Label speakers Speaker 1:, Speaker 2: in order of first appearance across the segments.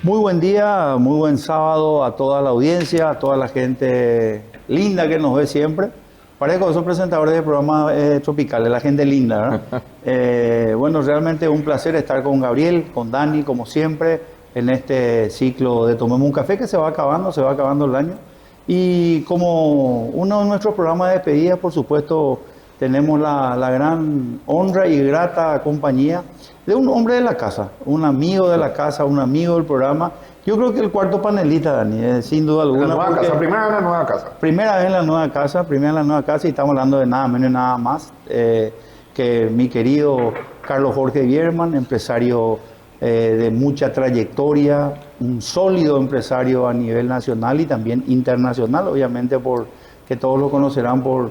Speaker 1: Muy buen día, muy buen sábado a toda la audiencia, a toda la gente linda que nos ve siempre. Parezco que son presentadores de programas tropicales, la gente linda, ¿verdad? Bueno, realmente un placer estar con Gabriel, con Dani, como siempre, en este ciclo de Tomemos un Café que se va acabando el año. Y como uno de nuestros programas de despedida, por supuesto, tenemos la gran honra y grata compañía de un hombre de la casa, un amigo de la casa, un amigo del programa. Yo creo que el cuarto panelista, Dani, sin duda alguna.
Speaker 2: En la nueva casa, primera vez en la nueva casa.
Speaker 1: Primera vez en la nueva casa, y estamos hablando de nada menos y nada más que mi querido Carlos Jorge Bierman, empresario de mucha trayectoria, un sólido empresario a nivel nacional y también internacional, obviamente que todos lo conocerán por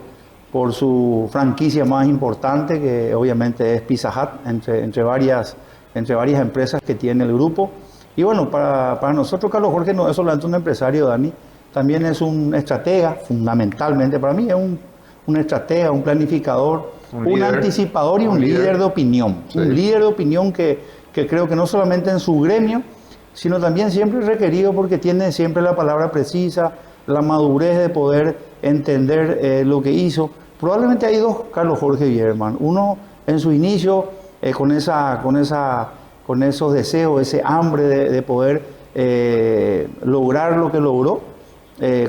Speaker 1: su franquicia más importante, que obviamente es Pizza Hut, entre varias empresas que tiene el grupo. Y bueno, para nosotros Carlos Jorge no es solamente un empresario, Dani, también es un estratega, fundamentalmente para mí es un estratega, un planificador, un anticipador y un líder de opinión. Sí. Un líder de opinión que creo que no solamente en su gremio, sino también siempre requerido porque tiene siempre la palabra precisa, la madurez de poder entender lo que hizo. Probablemente hay dos Carlos Jorge Bierman. Uno en su inicio con esos deseos, ese hambre de poder lograr lo que logró,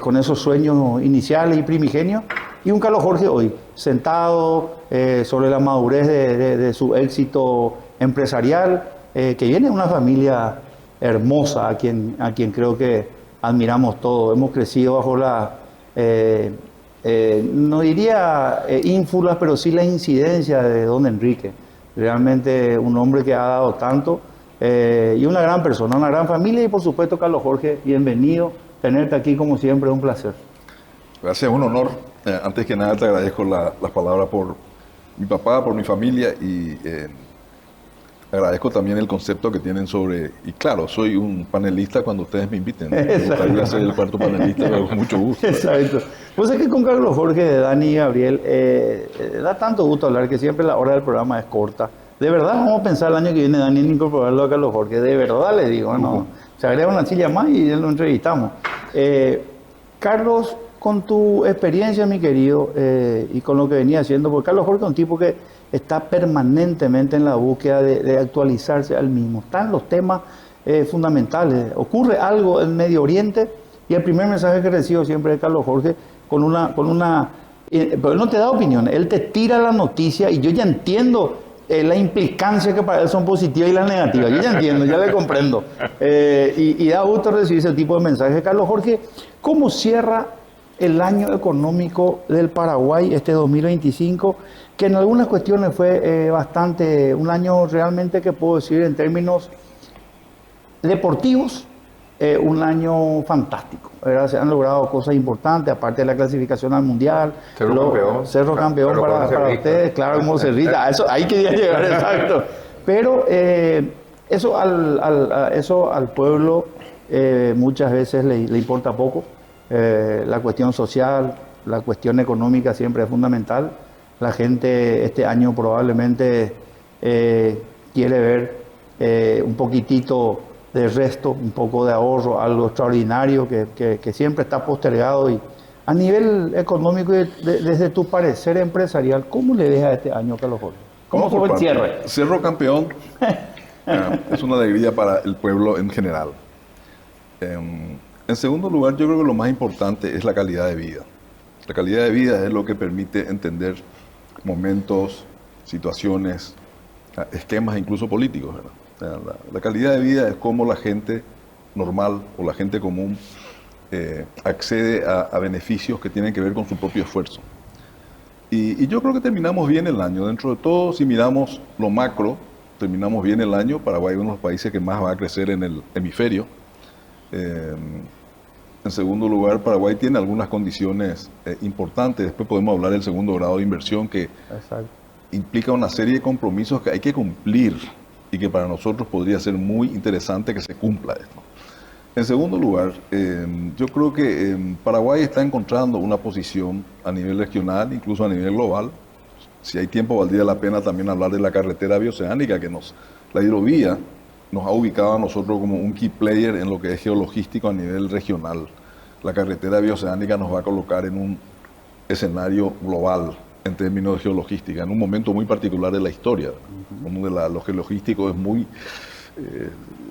Speaker 1: con esos sueños iniciales y primigenios. Y un Carlos Jorge hoy, sentado sobre la madurez de su éxito empresarial, que viene de una familia hermosa, a quien creo que admiramos todos. Hemos crecido bajo no diría ínfulas, pero sí la incidencia de don Enrique. Realmente un hombre que ha dado tanto y una gran persona, una gran familia. Y por supuesto, Carlos Jorge, bienvenido. Tenerte aquí como siempre es un placer.
Speaker 3: Gracias, un honor. Antes que nada te agradezco las palabras por mi papá, por mi familia, y agradezco también el concepto que tienen sobre, y claro, soy un panelista cuando ustedes me inviten. Me gustaría ser el cuarto panelista, pero con mucho gusto.
Speaker 1: Exacto. Pues es que con Carlos Jorge, Dani y Gabriel, da tanto gusto hablar que siempre la hora del programa es corta. De verdad vamos a pensar el año que viene, Dani, en incorporarlo a Carlos Jorge. De verdad le digo, ¿no? Se agrega una silla más y ya lo entrevistamos. Carlos, con tu experiencia, mi querido, y con lo que venía haciendo, porque Carlos Jorge es un tipo que está permanentemente en la búsqueda de actualizarse al mismo. Están los temas fundamentales. Ocurre algo en Medio Oriente y el primer mensaje que recibo siempre de Carlos Jorge pero él no te da opinión, él te tira la noticia y yo ya entiendo la implicancia que para él son positivas y las negativas. Yo ya entiendo, ya le comprendo. Y da gusto recibir ese tipo de mensajes. Carlos Jorge, ¿cómo cierra el año económico del Paraguay, este 2025, que en algunas cuestiones fue un año realmente, que puedo decir en términos deportivos, un año fantástico, ¿verdad? Se han logrado cosas importantes, aparte de la clasificación al Mundial. Cerro campeón para ustedes, claro, como Cerrita, eso ahí quería llegar, exacto. Pero eso al pueblo muchas veces le importa poco. La cuestión social, la cuestión económica siempre es fundamental. La gente este año probablemente quiere ver un poquitito de resto, un poco de ahorro, algo extraordinario que siempre está postergado. Y a nivel económico, desde tu parecer empresarial, ¿cómo le ves a este año, Carlos Jorge? ¿Cómo fue el cierre?
Speaker 3: Cerro campeón es una alegría para el pueblo en general. En segundo lugar, yo creo que lo más importante es la calidad de vida. La calidad de vida es lo que permite entender momentos, situaciones, esquemas incluso políticos, ¿verdad? La calidad de vida es cómo la gente normal o la gente común accede a beneficios que tienen que ver con su propio esfuerzo. Y yo creo que terminamos bien el año. Dentro de todo, si miramos lo macro, terminamos bien el año. Paraguay es uno de los países que más va a crecer en el hemisferio. En segundo lugar, Paraguay tiene algunas condiciones importantes. Después podemos hablar del segundo grado de inversión, que implica una serie de compromisos que hay que cumplir y que para nosotros podría ser muy interesante que se cumpla esto. En segundo lugar, yo creo que Paraguay está encontrando una posición a nivel regional, incluso a nivel global. Si hay tiempo, valdría la pena también hablar de la carretera bioceánica, la hidrovía nos ha ubicado a nosotros como un key player en lo que es geologístico a nivel regional. La carretera bioceánica nos va a colocar en un escenario global en términos de geologística, en un momento muy particular de la historia, donde lo geologístico es muy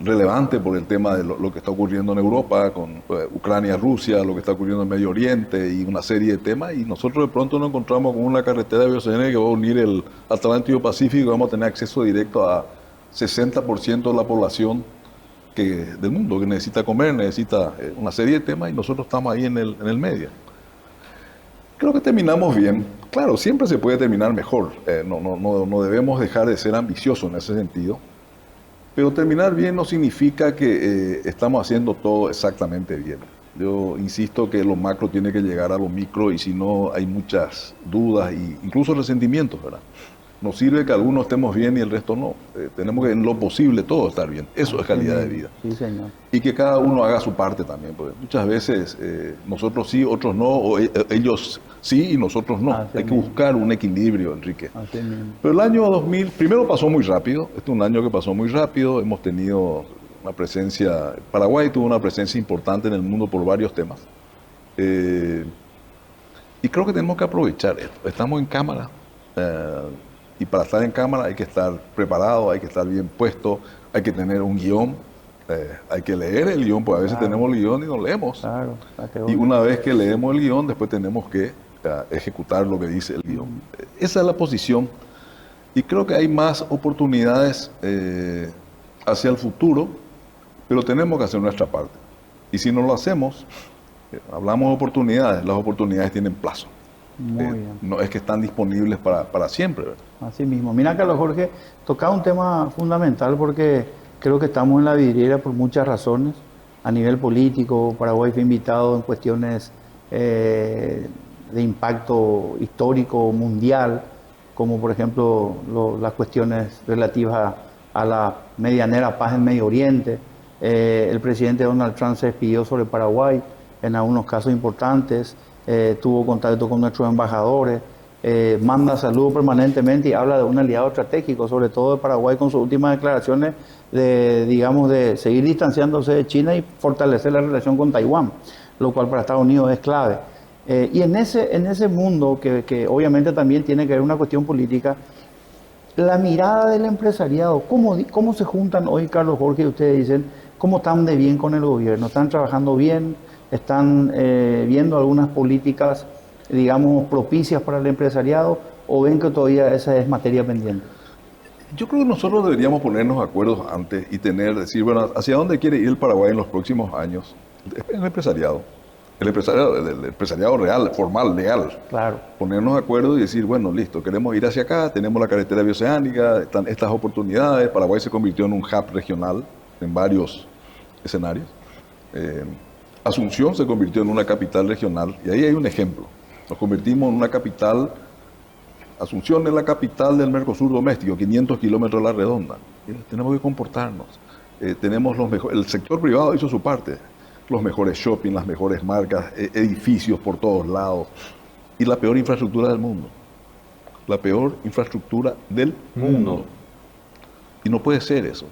Speaker 3: relevante por el tema de lo que está ocurriendo en Europa, con Ucrania, Rusia, lo que está ocurriendo en Medio Oriente y una serie de temas, y nosotros de pronto nos encontramos con una carretera bioceánica que va a unir el Atlántico Pacífico y vamos a tener acceso directo a 60% de la población del mundo que necesita comer, necesita una serie de temas, y nosotros estamos ahí en el medio. Creo que terminamos bien. Claro, siempre se puede terminar mejor. No debemos dejar de ser ambiciosos en ese sentido. Pero terminar bien no significa que estamos haciendo todo exactamente bien. Yo insisto que lo macro tiene que llegar a lo micro, y si no hay muchas dudas e incluso resentimientos, ¿verdad? Nos sirve que algunos estemos bien y el resto no. Tenemos que en lo posible todo estar bien. Eso es calidad de vida.
Speaker 1: Sí, señor.
Speaker 3: Y que cada uno haga su parte también, porque muchas veces nosotros sí, otros no, o ellos sí y nosotros no.
Speaker 1: Así
Speaker 3: Hay que
Speaker 1: mismo.
Speaker 3: buscar un equilibrio, Enrique.
Speaker 1: Así mismo.
Speaker 3: Pero el año 2000, primero pasó muy rápido. Este es un año que pasó muy rápido. Hemos tenido una presencia, Paraguay tuvo una presencia importante en el mundo por varios temas. Y creo que tenemos que aprovechar esto. Estamos en cámara. Y para estar en cámara hay que estar preparado, hay que estar bien puesto, hay que tener un guión, hay que leer el guión, porque a veces tenemos el guión y no leemos.
Speaker 1: Claro,
Speaker 3: Y una vez que leemos el guión, después tenemos que ejecutar lo que dice el guión. Esa es la posición. Y creo que hay más oportunidades hacia el futuro, pero tenemos que hacer nuestra parte. Y si no lo hacemos, hablamos de oportunidades, las oportunidades tienen plazo.
Speaker 1: Muy bien.
Speaker 3: No es que están disponibles para siempre, ¿verdad?
Speaker 1: Así mismo. Mira, Carlos Jorge, tocaba un tema fundamental porque creo que estamos en la vidriera por muchas razones. A nivel político, Paraguay fue invitado en cuestiones de impacto histórico mundial, como por ejemplo las cuestiones relativas a la medianera paz en Medio Oriente. El presidente Donald Trump se despidió sobre Paraguay en algunos casos importantes. Tuvo contacto con nuestros embajadores, manda saludos permanentemente y habla de un aliado estratégico, sobre todo de Paraguay, con sus últimas declaraciones de seguir distanciándose de China y fortalecer la relación con Taiwán, lo cual para Estados Unidos es clave. Y en ese mundo que obviamente también tiene que ver una cuestión política, la mirada del empresariado, ¿cómo se juntan hoy, Carlos Jorge, y ustedes dicen, cómo están de bien con el gobierno? ¿Están trabajando bien? ¿Están viendo algunas políticas, digamos, propicias para el empresariado, o ven que todavía esa es materia pendiente?
Speaker 3: Yo creo que nosotros deberíamos ponernos de acuerdo antes y decir, bueno, ¿hacia dónde quiere ir el Paraguay en los próximos años? El empresariado real, formal, legal.
Speaker 1: Claro.
Speaker 3: Ponernos de acuerdo y decir, bueno, listo, queremos ir hacia acá, tenemos la carretera bioceánica, están estas oportunidades. Paraguay se convirtió en un hub regional en varios escenarios. Asunción se convirtió en una capital regional, y ahí hay un ejemplo. Nos convertimos en una capital. Asunción es la capital del Mercosur doméstico, 500 kilómetros a la redonda. Tenemos que comportarnos. Tenemos el sector privado hizo su parte. Los mejores shopping, las mejores marcas, edificios por todos lados. Y la peor infraestructura del mundo. La peor infraestructura del mundo. Y no puede ser eso.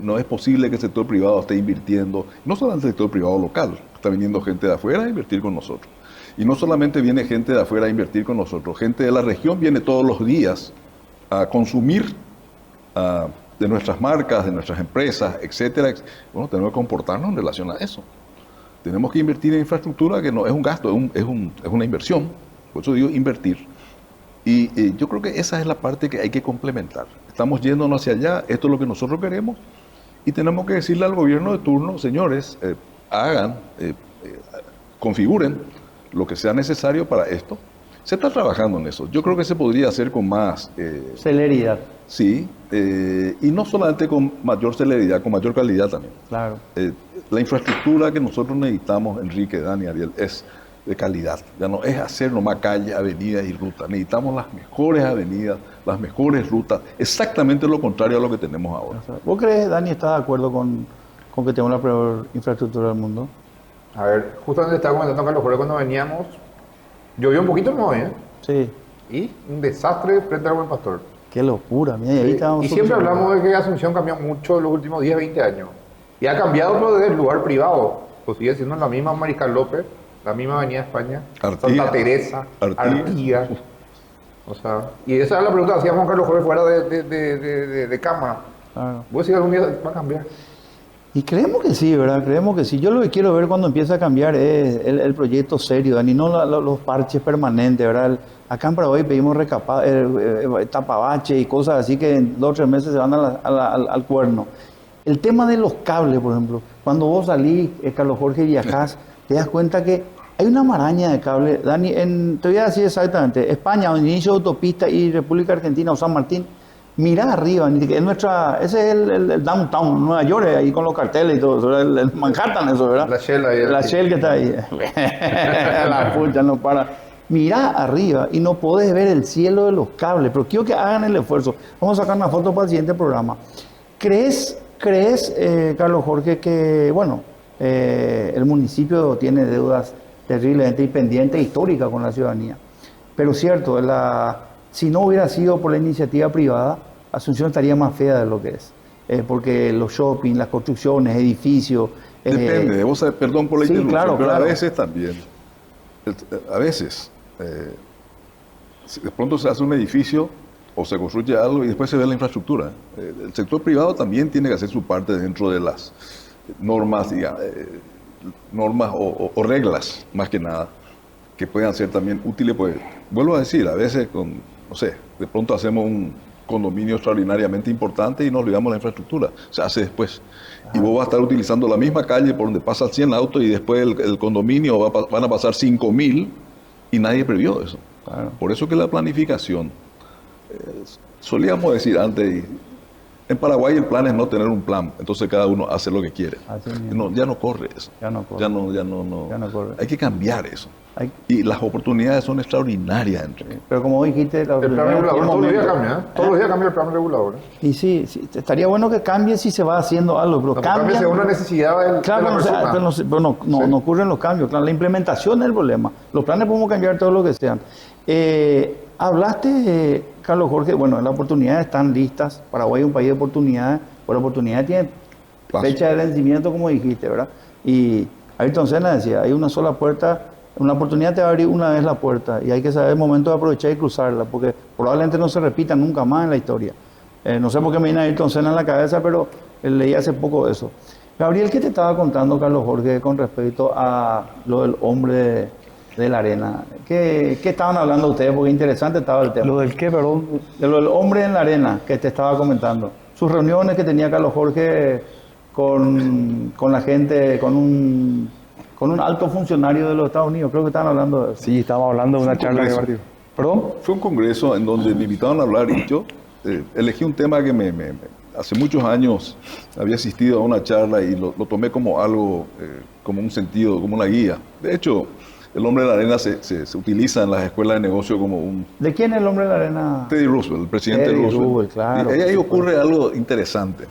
Speaker 3: No es posible que el sector privado esté invirtiendo, no solamente el sector privado local, está viniendo gente de afuera a invertir con nosotros. Y no solamente viene gente de afuera a invertir con nosotros, gente de la región viene todos los días a consumir de nuestras marcas, de nuestras empresas, etcétera. Bueno, tenemos que comportarnos en relación a eso. Tenemos que invertir en infraestructura, que no es un gasto, es una inversión. Por eso digo invertir. Y yo creo que esa es la parte que hay que complementar. Estamos yéndonos hacia allá, esto es lo que nosotros queremos, y tenemos que decirle al gobierno de turno, señores, hagan, configuren lo que sea necesario para esto. Se está trabajando en eso. Yo creo que se podría hacer con más
Speaker 1: celeridad.
Speaker 3: Sí, y no solamente con mayor celeridad, con mayor calidad también.
Speaker 1: Claro.
Speaker 3: La infraestructura que nosotros necesitamos, Enrique, Dani, Ariel, es de calidad. Ya no es hacer nomás calle, avenidas y rutas. Necesitamos las mejores avenidas, las mejores rutas. Exactamente lo contrario a lo que tenemos ahora.
Speaker 1: ¿Vos crees, Dani, estás de acuerdo con que tenemos la peor infraestructura del mundo?
Speaker 2: A ver, justamente estaba comentando Carlos Jorge cuando veníamos, llovió un poquito, ¿no?
Speaker 1: Sí.
Speaker 2: Y un desastre frente al Buen Pastor.
Speaker 1: Qué locura, mira, y ahí
Speaker 2: Sí.
Speaker 1: estábamos
Speaker 2: Y siempre
Speaker 1: solucionando.
Speaker 2: hablamos de que Asunción cambió mucho en los últimos 10, 20 años. Y ha cambiado, pero desde el lugar privado. Pues sigue siendo la misma Mariscal López, la misma Avenida España,
Speaker 3: Artigas.
Speaker 2: Santa Teresa,
Speaker 3: Artigas.
Speaker 2: Artigas. O sea, y esa es la pregunta que hacía Juan Carlos Jorge fuera de cámara.
Speaker 1: Claro.
Speaker 2: ¿Vos decís que algún día va a cambiar?
Speaker 1: Y creemos que sí, ¿verdad? Creemos que sí. Yo lo que quiero ver cuando empieza a cambiar es el proyecto serio, Dani, no los parches permanentes, ¿verdad? Acá en Paraguay pedimos tapabache y cosas así que en 2 o 3 meses se van al cuerno. El tema de los cables, por ejemplo, cuando vos salís, Carlos Jorge, y viajás, te das cuenta que hay una maraña de cables. Dani, te voy a decir exactamente, España, inicio de autopista y República Argentina o San Martín, mirá arriba, ese es el downtown, Nueva York, ahí con los carteles y todo eso, el Manhattan, eso, ¿verdad?
Speaker 2: La Shell ahí.
Speaker 1: La Shell que está ahí. La pucha, no para. Mirá arriba y no podés ver el cielo de los cables, pero quiero que hagan el esfuerzo. Vamos a sacar una foto para el siguiente programa. ¿Crees, Carlos Jorge, que, bueno, el municipio tiene deudas terriblemente pendientes históricas con la ciudadanía? Pero cierto, si no hubiera sido por la iniciativa privada, Asunción estaría más fea de lo que es. Porque los shopping, las construcciones, edificios...
Speaker 3: Depende, vos sabés, perdón por la
Speaker 1: sí,
Speaker 3: interrupción,
Speaker 1: claro,
Speaker 3: pero
Speaker 1: claro.
Speaker 3: a veces también, a veces, si de pronto se hace un edificio o se construye algo y después se ve la infraestructura. El sector privado también tiene que hacer su parte dentro de las normas, normas o reglas, más que nada, que puedan ser también útiles. Pues, vuelvo a decir, a veces, no sé, de pronto hacemos un condominio extraordinariamente importante y nos olvidamos la infraestructura. Se hace después. Y vos vas a estar utilizando la misma calle por donde pasan 100 autos y después el condominio van a pasar 5.000 y nadie previó eso.
Speaker 1: Claro.
Speaker 3: Por eso que la planificación, solíamos decir antes, en Paraguay el plan es no tener un plan, entonces cada uno hace lo que quiere.
Speaker 1: Así mismo.
Speaker 3: No, ya no corre eso.
Speaker 1: Ya no corre.
Speaker 3: Ya no.
Speaker 1: Ya no corre.
Speaker 3: Hay que cambiar eso.
Speaker 1: Hay-
Speaker 3: Y las oportunidades son extraordinarias.
Speaker 1: Pero como dijiste,
Speaker 2: El plan regulador todos los días cambia, ¿eh? Todos los días cambia el plan regulador.
Speaker 1: Y sí, estaría bueno que cambie si se va haciendo algo, pero
Speaker 2: No, cambia
Speaker 1: cambia.
Speaker 2: según la necesidad de
Speaker 1: Claro,
Speaker 2: la
Speaker 1: no,
Speaker 2: persona.
Speaker 1: pero no ocurren los cambios. Claro, la implementación es el problema. Los planes podemos cambiar todo lo que sean. Hablaste, Carlos Jorge, bueno, las oportunidades están listas. Paraguay es un país de oportunidades, pero oportunidades tiene
Speaker 3: Paso.
Speaker 1: fecha de vencimiento, como dijiste, ¿verdad? Y Ayrton Senna decía, hay una sola puerta, una oportunidad te va a abrir una vez la puerta y hay que saber el momento de aprovechar y cruzarla, porque probablemente no se repita nunca más en la historia. No sé por qué me viene Ayrton Senna en la cabeza, pero leí hace poco eso. Gabriel, ¿qué te estaba contando Carlos Jorge con respecto a lo del hombre de la arena? ¿Qué estaban hablando ustedes? Porque interesante estaba el tema.
Speaker 4: ¿Lo del qué, perdón?
Speaker 1: De lo del hombre en la arena que te estaba comentando. Sus reuniones que tenía Carlos Jorge con la gente, con un alto funcionario de los Estados Unidos. Creo que estaban hablando de eso.
Speaker 4: Sí, estábamos hablando de una
Speaker 3: Fue un
Speaker 4: charla de
Speaker 3: congreso.
Speaker 4: partido. ¿Perdón?
Speaker 3: Fue un congreso en donde me invitaron a hablar y yo elegí un tema que hace muchos años había asistido a una charla y lo tomé como algo, como un sentido, como una guía. De hecho, el hombre de la arena se utiliza en las escuelas de negocio como un...
Speaker 1: ¿De quién es el hombre de la arena?
Speaker 3: Teddy Roosevelt, el presidente
Speaker 1: Teddy
Speaker 3: Roosevelt.
Speaker 1: Roosevelt, claro,
Speaker 3: Y ahí
Speaker 1: por
Speaker 3: ocurre algo interesante.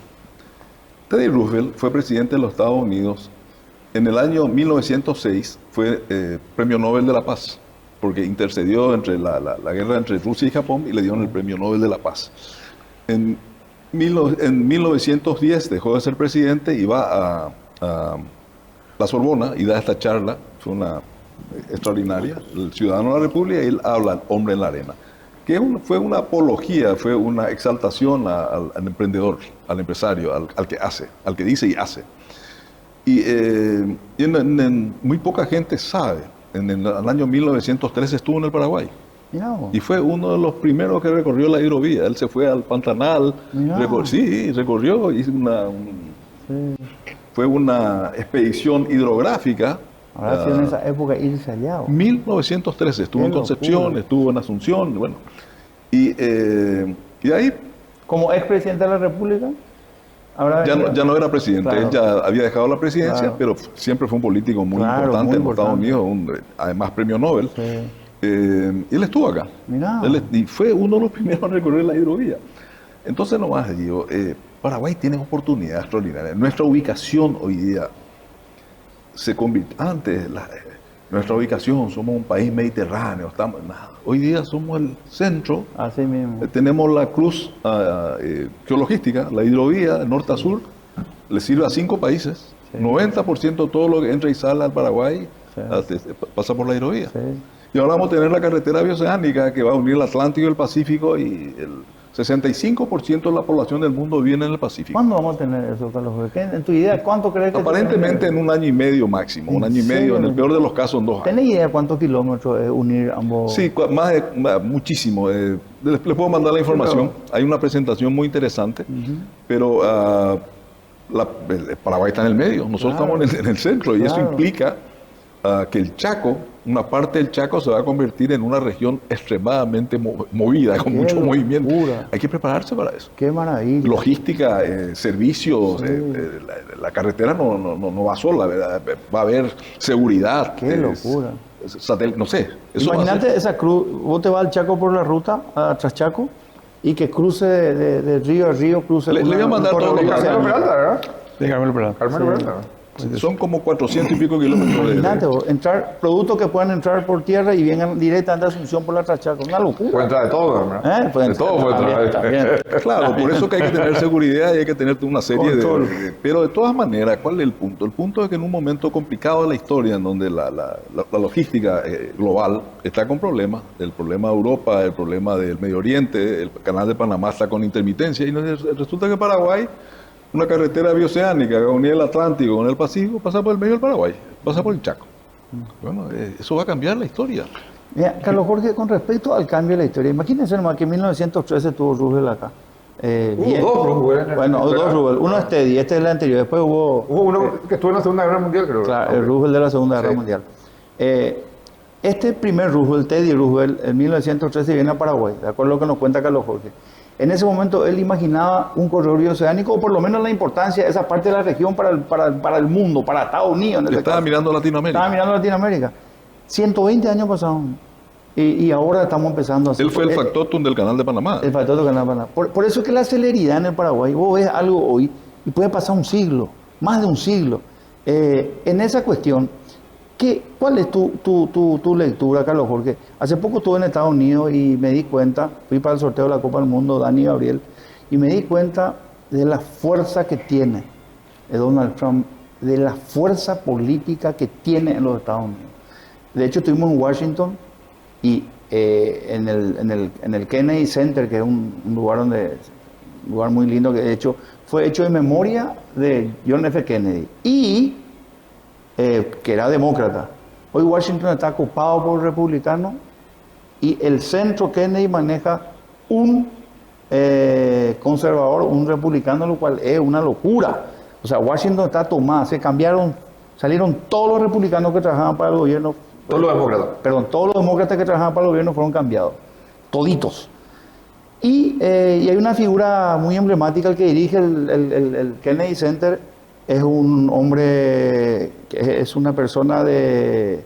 Speaker 3: Teddy Roosevelt fue presidente de los Estados Unidos. En el año 1906 fue Premio Nobel de la Paz, porque intercedió entre la guerra entre Rusia y Japón y le dieron el Premio Nobel de la Paz. En 1910 dejó de ser presidente y va a la Sorbona y da esta charla, fue una extraordinaria, el ciudadano de la República, y él habla al hombre en la arena, que fue una apología, fue una exaltación al emprendedor, al empresario, al que hace, al que dice y hace. Y muy poca gente sabe, en el año 1913 estuvo en el Paraguay.
Speaker 1: Mirá vos.
Speaker 3: Y fue uno de los primeros que recorrió la hidrovía. Él se fue al Pantanal,
Speaker 1: Mirá.
Speaker 3: recorrió, hizo fue una expedición hidrográfica.
Speaker 1: Habrá sido en esa época irse allá. ¿O?
Speaker 3: 1913, estuvo
Speaker 1: Qué
Speaker 3: en Concepción,
Speaker 1: locura.
Speaker 3: estuvo en Asunción, bueno. Y ahí
Speaker 1: Como expresidente de la República, habrá venido.
Speaker 3: ya no era presidente,
Speaker 1: Claro.
Speaker 3: él ya había dejado la presidencia,
Speaker 1: Claro.
Speaker 3: pero siempre fue un político muy
Speaker 1: Claro,
Speaker 3: importante
Speaker 1: muy
Speaker 3: en los Estados
Speaker 1: importante.
Speaker 3: Unidos, además premio Nobel.
Speaker 1: Sí.
Speaker 3: Y él estuvo acá.
Speaker 1: Mirá.
Speaker 3: Y fue uno de los primeros en recorrer la hidrovía. Entonces, nomás digo, Paraguay tiene oportunidades extraordinarias. Nuestra ubicación hoy día se convirtió. Antes, nuestra ubicación, somos un país mediterráneo, estamos, nada. Hoy día somos el centro,
Speaker 1: Así mismo.
Speaker 3: tenemos la cruz geologística, la hidrovía de norte a sur, le sirve a 5 países.
Speaker 1: Sí.
Speaker 3: 90% de todo lo que entra y sale al Paraguay
Speaker 1: Sí.
Speaker 3: pasa por la hidrovía.
Speaker 1: Sí.
Speaker 3: Y ahora vamos a tener la carretera bioceánica que va a unir el Atlántico y el Pacífico, y el 65% de la población del mundo viene en el Pacífico.
Speaker 1: ¿Cuándo vamos a tener eso, Carlos Jorge? En tu idea, ¿cuánto crees que
Speaker 3: Aparentemente en un año y medio máximo, un
Speaker 1: ¿En
Speaker 3: año y medio, en el
Speaker 1: serio?
Speaker 3: peor de los casos en 2 años.
Speaker 1: ¿Tenés idea de cuántos kilómetros es unir ambos?
Speaker 3: Sí, muchísimo. Les puedo mandar la información. Hay una presentación muy interesante, pero el Paraguay está en el medio, nosotros
Speaker 1: Claro.
Speaker 3: estamos en el centro, y eso
Speaker 1: Claro.
Speaker 3: implica que el Chaco, una parte del Chaco se va a convertir en una región extremadamente movida, con
Speaker 1: Qué
Speaker 3: mucho movimiento.
Speaker 1: locura.
Speaker 3: Hay que prepararse para eso.
Speaker 1: Qué maravilla.
Speaker 3: Logística, servicios, la carretera no va sola, ¿verdad? Va a haber seguridad.
Speaker 1: Qué locura.
Speaker 3: No sé. Eso va a ser-
Speaker 1: Imagínate esa cruz, vos te vas al Chaco por la ruta, a Traschaco, y que cruce de río a río, cruce.
Speaker 3: Le voy a mandar
Speaker 1: un
Speaker 3: todos los
Speaker 1: corredor
Speaker 2: Carmelo
Speaker 3: datos.
Speaker 1: oceánico.
Speaker 2: Peralta, ¿verdad?
Speaker 4: De Carmelo Peralta.
Speaker 2: Carmelo
Speaker 1: Sí.
Speaker 2: Peralta.
Speaker 3: Son como 400 y pico kilómetros
Speaker 1: Imagínate, vos, productos que puedan entrar por tierra y vengan directamente a Asunción por la Traschaco. Una locura.
Speaker 2: Puede entrar de todo, ¿verdad?
Speaker 1: Pueden
Speaker 2: De todo puede entrar.
Speaker 1: también.
Speaker 3: Claro, por eso que hay que tener seguridad y hay que tener una serie
Speaker 1: Control.
Speaker 3: Pero de todas maneras, ¿cuál es el punto? El punto es que en un momento complicado de la historia, en donde la logística global está con problemas, el problema de Europa, el problema del Medio Oriente, el canal de Panamá está con intermitencia, y resulta que Paraguay, una carretera bioceánica que unía el Atlántico con el Pacífico, pasa por el medio del Paraguay, pasa por el Chaco. Bueno, eso va a cambiar la historia.
Speaker 1: Mira, Carlos Jorge, con respecto al cambio de la historia, imagínense nomás que en 1913 tuvo Roosevelt acá. Bien.
Speaker 2: Hubo 2 Roosevelt en el-
Speaker 1: Bueno, dos
Speaker 2: ¿verdad?
Speaker 1: Roosevelt. Uno es Teddy, este es el anterior. Después hubo
Speaker 2: Hubo uno que estuvo en la Segunda Guerra Mundial, creo.
Speaker 1: claro, el
Speaker 2: Ok.
Speaker 1: Roosevelt de la Segunda Guerra
Speaker 2: Sí.
Speaker 1: Mundial. Este primer Roosevelt, Teddy Roosevelt, en 1913 viene a Paraguay, de acuerdo a lo que nos cuenta Carlos Jorge. En ese momento él imaginaba un corredor bioceánico, o por lo menos la importancia de esa parte de la región para el mundo, para Estados Unidos. En ese
Speaker 3: Estaba
Speaker 1: caso.
Speaker 3: mirando Latinoamérica.
Speaker 1: Estaba mirando Latinoamérica. 120 años pasaron. Y ahora estamos empezando a hacer.
Speaker 3: Él fue el factotum del canal de Panamá.
Speaker 1: El factor de Canal Panamá. Por eso es que la celeridad en el Paraguay, vos ves algo hoy y puede pasar un siglo, más de un siglo. En esa cuestión, ¿cuál es tu lectura, Carlos Jorge? Hace poco estuve en Estados Unidos y me di cuenta, fui para el sorteo de la Copa del Mundo, Dani y Gabriel, y me di cuenta de la fuerza que tiene Donald Trump, de la fuerza política que tiene en los Estados Unidos. De hecho, estuvimos en Washington y en el Kennedy Center, que es un lugar muy lindo, que de hecho fue hecho en memoria de John F. Kennedy y que era demócrata. Hoy Washington está ocupado por republicanos y el centro Kennedy maneja un conservador, un republicano, lo cual es una locura. O sea, Washington está tomada, salieron todos los republicanos que trabajaban para el gobierno.
Speaker 2: Todos los demócratas.
Speaker 1: Perdón, todos los demócratas que trabajaban para el gobierno fueron cambiados. Toditos. Y hay una figura muy emblemática, el que dirige el Kennedy Center, es un hombre, que es una persona de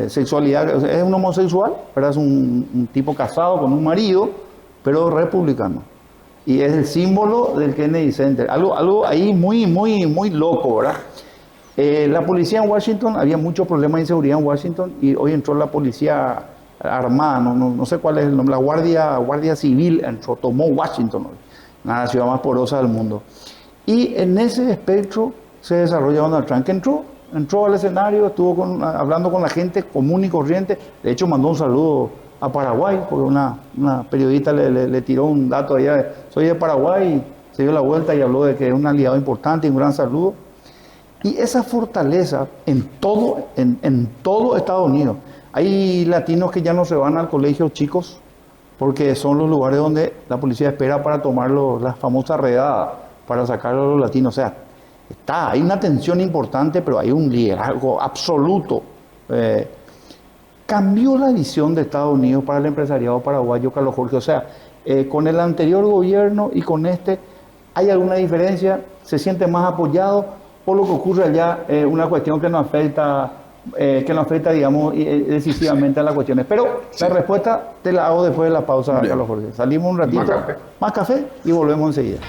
Speaker 1: sexualidad, es un homosexual, pero es un tipo casado con un marido, pero republicano. Y es el símbolo del Kennedy Center. Algo ahí muy loco, ¿verdad? La policía en Washington, había muchos problemas de inseguridad en Washington y hoy entró la policía armada, no sé cuál es el nombre, la Guardia Civil entró, tomó Washington hoy, la ciudad más porosa del mundo. Y en ese espectro se desarrolla Donald Trump, que entró al escenario, estuvo hablando con la gente común y corriente, de hecho mandó un saludo a Paraguay, porque una periodista le tiró un dato allá, soy de Paraguay, y se dio la vuelta y habló de que es un aliado importante y un gran saludo. Y esa fortaleza en todo Estados Unidos. Hay latinos que ya no se van al colegio, chicos, porque son los lugares donde la policía espera para tomar las famosas redadas, para sacar a los latinos. O sea, hay una tensión importante, pero hay un liderazgo absoluto. Cambió la visión de Estados Unidos para el empresariado paraguayo, Carlos Jorge. O sea, con el anterior gobierno y con este, ¿hay alguna diferencia? ¿Se siente más apoyado? Por lo que ocurre allá, una cuestión que nos afecta, digamos, decisivamente a las cuestiones. Pero la respuesta te la hago después de la pausa,
Speaker 3: Bien.
Speaker 1: Carlos Jorge. Salimos un ratito, más café y volvemos enseguida.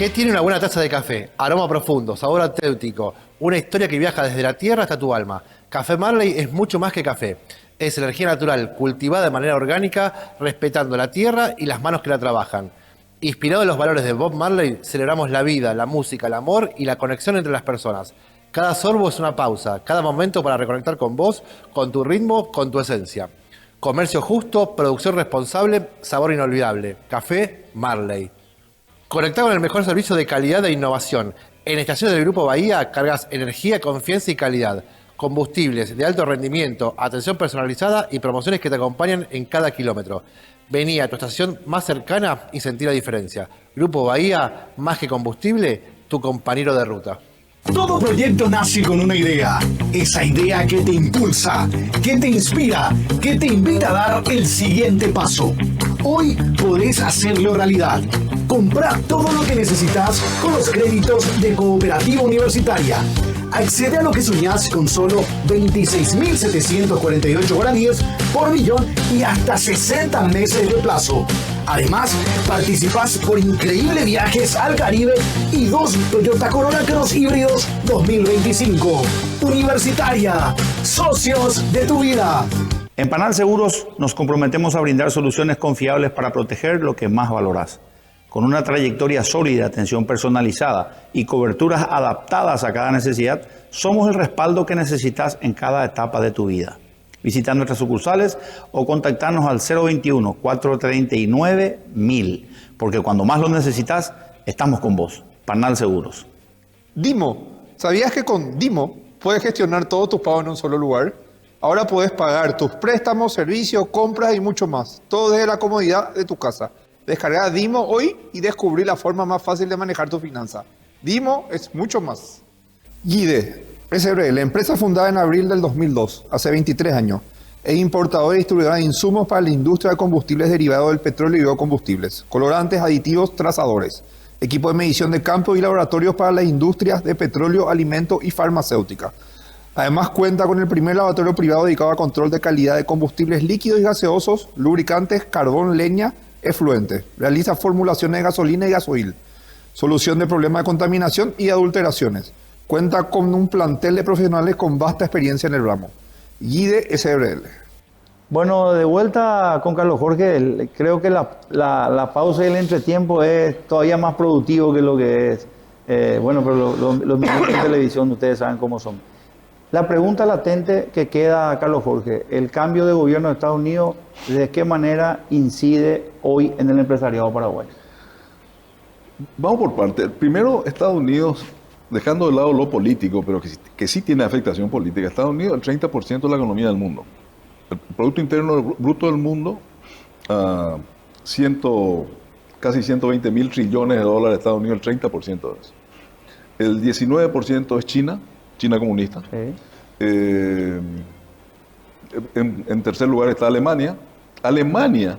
Speaker 4: ¿Qué tiene una buena taza de café? Aroma profundo, sabor auténtico, una historia que viaja desde la tierra hasta tu alma. Café Marley es mucho más que café. Es energía natural, cultivada de manera orgánica, respetando la tierra y las manos que la trabajan. Inspirado en los valores de Bob Marley, celebramos la vida, la música, el amor y la conexión entre las personas. Cada sorbo es una pausa, cada momento para reconectar con vos, con tu ritmo, con tu esencia. Comercio justo, producción responsable, sabor inolvidable. Café Marley. Conectado con el mejor servicio de calidad e innovación. En estaciones del Grupo Bahía cargas energía, confianza y calidad. Combustibles de alto rendimiento, atención personalizada y promociones que te acompañan en cada kilómetro. Vení a tu estación más cercana y sentí la diferencia. Grupo Bahía, más que combustible, tu compañero de ruta.
Speaker 5: Todo proyecto nace con una idea. Esa idea que te impulsa, que te inspira, que te invita a dar el siguiente paso. Hoy podés hacerlo realidad. Comprá todo lo que necesitas con los créditos de Cooperativa Universitaria. Accede a lo que soñás con solo 26.748 guaraníes por millón y hasta 60 meses de plazo. Además, participás por increíbles viajes al Caribe y 2 Toyota Corolla Cross híbridos 2025. Universitaria, socios de tu vida.
Speaker 1: En Panal Seguros nos comprometemos a brindar soluciones confiables para proteger lo que más valorás. Con una trayectoria sólida, atención personalizada y coberturas adaptadas a cada necesidad, somos el respaldo que necesitas en cada etapa de tu vida. Visita nuestras sucursales o contactarnos al 021-439-1000, porque cuando más lo necesitas, estamos con vos. Panal Seguros.
Speaker 6: Dimo. ¿Sabías que con Dimo puedes gestionar todos tus pagos en un solo lugar? Ahora puedes pagar tus préstamos, servicios, compras y mucho más. Todo desde la comodidad de tu casa. Descarga Dimo hoy y descubrí la forma más fácil de manejar tu finanza. Dimo es mucho más. Guide SRL, empresa fundada en abril del 2002, hace 23 años. Es importadora y distribuidora de insumos para la industria de combustibles derivados del petróleo y biocombustibles, colorantes, aditivos, trazadores, equipo de medición de campo y laboratorios para las industrias de petróleo, alimento y farmacéutica. Además cuenta con el primer laboratorio privado dedicado a control de calidad de combustibles líquidos y gaseosos, lubricantes, carbón, leña, efluentes. Realiza formulaciones de gasolina y gasoil, solución de problemas de contaminación y adulteraciones. Cuenta con un plantel de profesionales con vasta experiencia en el ramo. Guide SRL.
Speaker 1: Bueno, de vuelta con Carlos Jorge, creo que la pausa y el entretiempo es todavía más productivo que lo que es. Bueno, pero los minutos en televisión ustedes saben cómo son. La pregunta latente que queda, Carlos Jorge, el cambio de gobierno de Estados Unidos, ¿de qué manera incide hoy en el empresariado paraguayo?
Speaker 3: Vamos por parte. Primero, Estados Unidos, dejando de lado lo político, pero que sí tiene afectación política. Estados Unidos, el 30% de la economía del mundo. El Producto Interno Bruto del mundo, casi 120.000 trillones de dólares de Estados Unidos, el 30% de eso. El 19% es China comunista.
Speaker 1: Sí.
Speaker 3: En tercer lugar está Alemania. Alemania,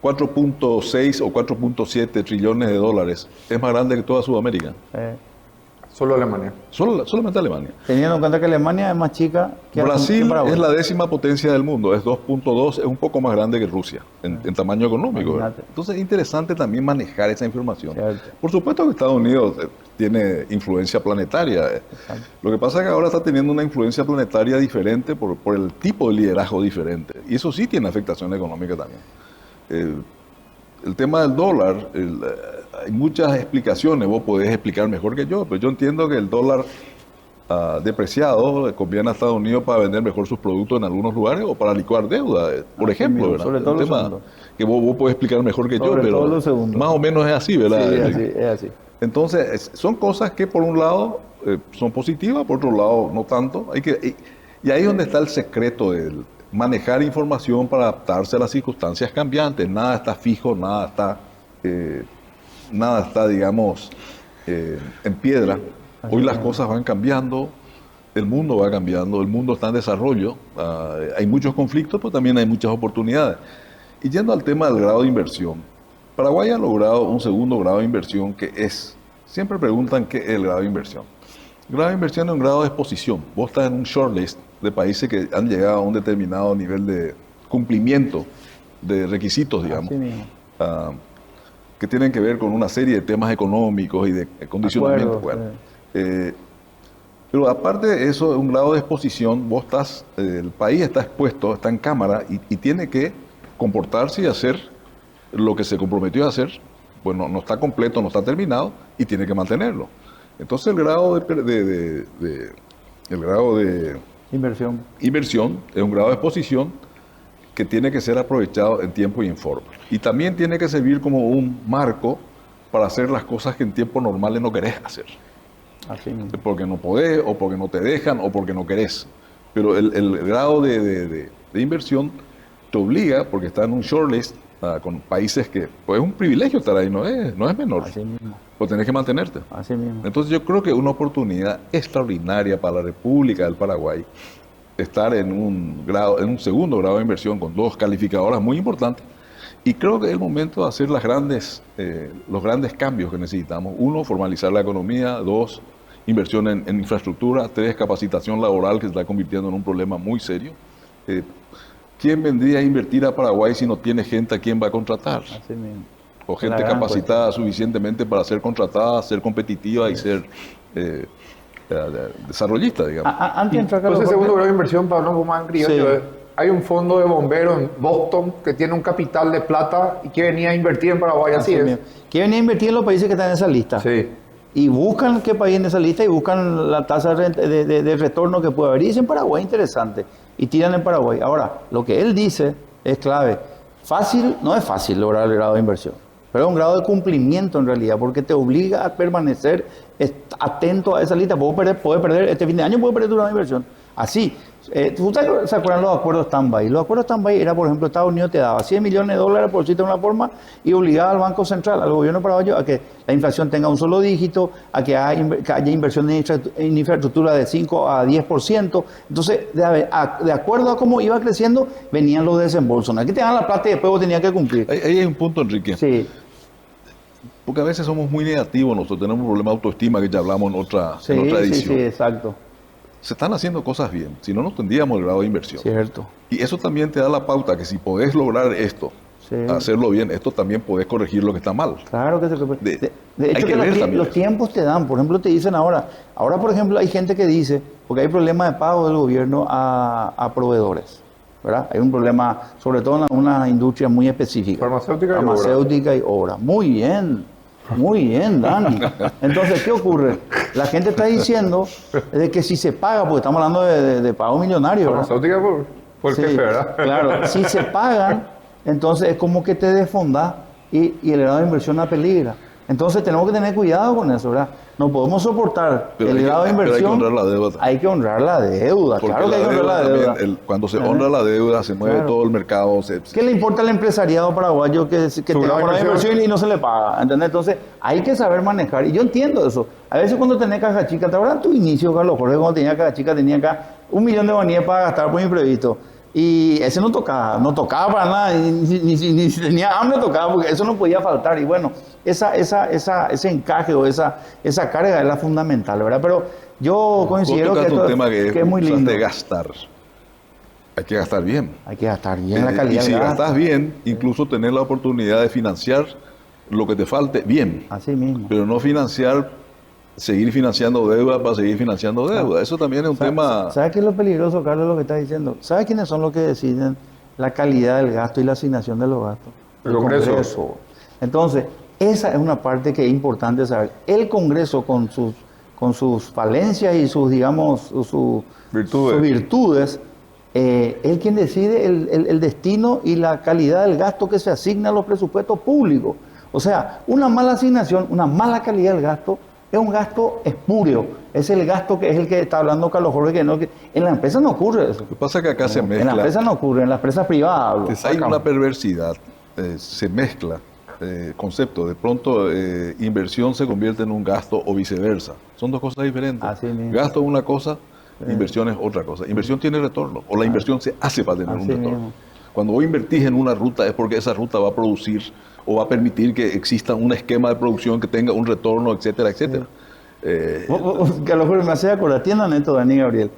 Speaker 3: 4.6 o 4.7 trillones de dólares, es más grande que toda Sudamérica.
Speaker 2: Solo Alemania.
Speaker 3: Solamente Alemania.
Speaker 1: Teniendo en cuenta que Alemania es más chica que
Speaker 3: Brasil
Speaker 1: Paraguay.
Speaker 3: es la 10ª potencia del mundo, es 2.2, es un poco más grande que Rusia en tamaño económico.
Speaker 1: Imagínate.
Speaker 3: Entonces es interesante también manejar esa información.
Speaker 1: Cierto.
Speaker 3: Por supuesto que Estados Unidos tiene influencia planetaria. Lo que pasa es que ahora está teniendo una influencia planetaria diferente por el tipo de liderazgo diferente. Y eso sí tiene afectación económica también. El tema del dólar, hay muchas explicaciones, vos podés explicar mejor que yo, pero yo entiendo que el dólar depreciado conviene a Estados Unidos para vender mejor sus productos en algunos lugares o para licuar deuda, por ejemplo,
Speaker 1: mismo,
Speaker 3: ¿verdad?
Speaker 1: sobre todo
Speaker 3: Un
Speaker 1: lo
Speaker 3: tema
Speaker 1: segundo.
Speaker 3: que vos podés explicar mejor que yo,
Speaker 1: Sobre todo
Speaker 3: pero
Speaker 1: lo segundo.
Speaker 3: más o menos es así, ¿verdad?
Speaker 1: Sí, es así.
Speaker 3: Entonces, son cosas que por un lado son positivas, por otro lado no tanto. Y ahí es donde está el secreto de manejar información para adaptarse a las circunstancias cambiantes. Nada está fijo, nada está, digamos, en piedra. Hoy las cosas van cambiando, el mundo va cambiando, el mundo está en desarrollo. Hay muchos conflictos, pero también hay muchas oportunidades. Y yendo al tema del grado de inversión, Paraguay ha logrado un segundo grado de inversión que es, siempre preguntan qué es el grado de inversión. El grado de inversión es un grado de exposición. Vos estás en un shortlist de países que han llegado a un determinado nivel de cumplimiento de requisitos, digamos.
Speaker 1: Así mismo.
Speaker 3: que tienen que ver con una serie de temas económicos y de condicionamiento.
Speaker 1: Acuerdo,
Speaker 3: Bueno, pero aparte de eso, un grado de exposición, vos estás, el país está expuesto, está en cámara y tiene que comportarse y hacer lo que se comprometió a hacer. Bueno, no está completo, no está terminado y tiene que mantenerlo. Entonces el grado de
Speaker 1: Inversión.
Speaker 3: inversión es un grado de exposición que tiene que ser aprovechado en tiempo y en forma. Y también tiene que servir como un marco para hacer las cosas que en tiempos normales no querés hacer.
Speaker 1: Así mismo.
Speaker 3: Porque no podés, o porque no te dejan, o porque no querés. Pero el grado de inversión te obliga, porque está en un shortlist con países que, pues es un privilegio estar ahí, no es menor.
Speaker 1: Así mismo.
Speaker 3: Pues tenés que mantenerte.
Speaker 1: Así mismo.
Speaker 3: Entonces yo creo que es una oportunidad extraordinaria para la República del Paraguay estar en un segundo grado de inversión con dos calificadoras muy importantes. Y creo que es el momento de hacer los grandes cambios que necesitamos. Uno, formalizar la economía. Dos, inversión en infraestructura. Tres, capacitación laboral, que se está convirtiendo en un problema muy serio. ¿Quién vendría a invertir a Paraguay si no tiene gente a quien va a contratar?
Speaker 1: Así mismo.
Speaker 3: O gente
Speaker 1: La gran
Speaker 3: capacitada suficientemente para ser contratada, ser competitiva y ser desarrollista, digamos.
Speaker 1: Antes de entrar, Carlos
Speaker 2: Entonces,
Speaker 1: Jorge,
Speaker 2: segundo grado de inversión, para hablar más en criollo,
Speaker 1: Sí.
Speaker 2: hay un fondo de bomberos en Boston que tiene un capital de plata y que venía a invertir en Paraguay, así es.
Speaker 1: mismo. Que venía a invertir en los países que están en esa lista.
Speaker 2: Sí.
Speaker 1: Y buscan qué país en esa lista y buscan la tasa de retorno que puede haber. Y dicen Paraguay, interesante. Y tiran en Paraguay. Ahora, lo que él dice es clave. Fácil, no es fácil lograr el grado de inversión, pero es un grado de cumplimiento en realidad, porque te obliga a permanecer atento a esa lista. Puedes perder este fin de año, puedes perder tu grado de inversión. Así. ¿Ustedes se acuerdan los acuerdos stand-by? Los acuerdos stand-by era, por ejemplo, Estados Unidos te daba $100 millones por decirte de una forma y obligaba al Banco Central, al gobierno paraguayo, a que la inflación tenga un solo dígito, a que haya inversión en infraestructura de 5 a 10%. Entonces, de acuerdo a cómo iba creciendo, venían los desembolsos. No es que te dan la plata y después vos tenías que cumplir.
Speaker 3: Ahí hay un punto, Enrique.
Speaker 1: Sí,
Speaker 3: Porque a veces somos muy negativos, nosotros tenemos un problema de autoestima que ya hablamos en otra
Speaker 1: sí,
Speaker 3: edición.
Speaker 1: sí, exacto.
Speaker 3: Se están haciendo cosas bien, si no, no tendríamos el grado de inversión.
Speaker 1: Cierto.
Speaker 3: Y eso también te da la pauta que si podés lograr esto,
Speaker 1: Sí.
Speaker 3: hacerlo bien, esto también podés corregir lo que está mal.
Speaker 1: Claro que se puede.
Speaker 3: De-
Speaker 1: De
Speaker 3: hay
Speaker 1: hecho,
Speaker 3: que
Speaker 1: que
Speaker 3: ver también
Speaker 1: los
Speaker 3: eso.
Speaker 1: tiempos te dan. Por ejemplo, te dicen ahora, por ejemplo, hay gente que dice, porque hay problema de pago del gobierno a proveedores, ¿verdad? Hay un problema, sobre todo en una industria muy específica.
Speaker 2: Farmacéutica y
Speaker 1: obra. Muy bien, Dani. Entonces, ¿qué ocurre? La gente está diciendo de que si se paga, porque estamos hablando de pago millonario, ¿verdad?
Speaker 2: Farmacéutica por el
Speaker 1: Sí,
Speaker 2: jefe, ¿verdad?
Speaker 1: Claro, si se pagan, entonces es como que te desfondas y el grado de inversión no peligra. Entonces tenemos que tener cuidado con eso, ¿verdad? No podemos soportar
Speaker 3: Pero
Speaker 1: el
Speaker 3: hay que-
Speaker 1: grado de
Speaker 3: pero hay que
Speaker 1: inversión.
Speaker 3: honrar la deuda.
Speaker 1: Hay que honrar la deuda,
Speaker 3: Porque
Speaker 1: claro que hay que honrar la
Speaker 3: también,
Speaker 1: deuda.
Speaker 3: cuando se honra la deuda, se mueve
Speaker 1: Claro.
Speaker 3: todo el mercado.
Speaker 1: ¿Qué le importa al empresariado paraguayo que tenga
Speaker 2: grado de
Speaker 1: una
Speaker 2: inversión.
Speaker 1: inversión y no se le paga? ¿Entendés? Entonces hay que saber manejar. Y yo entiendo eso. A veces cuando tenés caja chica, ¿te acuerdas tu inicio, Carlos Jorge? Cuando tenía caja chica, tenía acá 1 millón de guaníes para gastar por imprevisto. Y ese no tocaba para nada, ni si tenía hambre tocaba, porque eso no podía faltar. Y bueno, ese encaje o esa carga es la fundamental, ¿verdad? Pero yo considero que
Speaker 3: Vos tocaste
Speaker 1: esto
Speaker 3: un tema
Speaker 1: que es muy
Speaker 3: usaste
Speaker 1: lindo.
Speaker 3: de gastar. Hay que gastar bien.
Speaker 1: Hay que gastar bien la
Speaker 3: Y
Speaker 1: calidad
Speaker 3: si
Speaker 1: del gasto.
Speaker 3: gastas bien, incluso tener la oportunidad de financiar lo que te falte bien.
Speaker 1: Así mismo.
Speaker 3: Pero no seguir financiando deuda para seguir financiando deuda. Eso también es un tema...
Speaker 1: ¿Sabes qué es lo peligroso, Carlos, lo que estás diciendo? ¿Sabes quiénes son los que deciden la calidad del gasto y la asignación de los gastos?
Speaker 2: El Congreso.
Speaker 1: Entonces, esa es una parte que es importante saber. El Congreso, con sus falencias y sus, digamos, sus virtudes, es quien decide el destino y la calidad del gasto que se asigna a los presupuestos públicos. O sea, una mala asignación, una mala calidad del gasto, es un gasto espurio. Es el gasto que es el que está hablando Carlos Jorge, que en la empresa no ocurre eso.
Speaker 3: Lo que pasa es que acá se
Speaker 1: En la
Speaker 3: mezcla...
Speaker 1: empresa no ocurre, en la empresa privada hablo.
Speaker 3: Hay una perversidad. Se mezcla concepto. De pronto, inversión se convierte en un gasto o viceversa. Son dos cosas diferentes.
Speaker 1: Así mismo.
Speaker 3: Gasto es una cosa, inversión es otra cosa. Inversión tiene retorno, o la inversión se hace para tener un
Speaker 1: Así
Speaker 3: retorno.
Speaker 1: mismo.
Speaker 3: Cuando vos invertís en una ruta es porque esa ruta va a producir o va a permitir que exista un esquema de producción que tenga un retorno, etcétera, etcétera.
Speaker 1: Carlos Jorge, me hace acordar, atiendan esto, Dani Gabriel.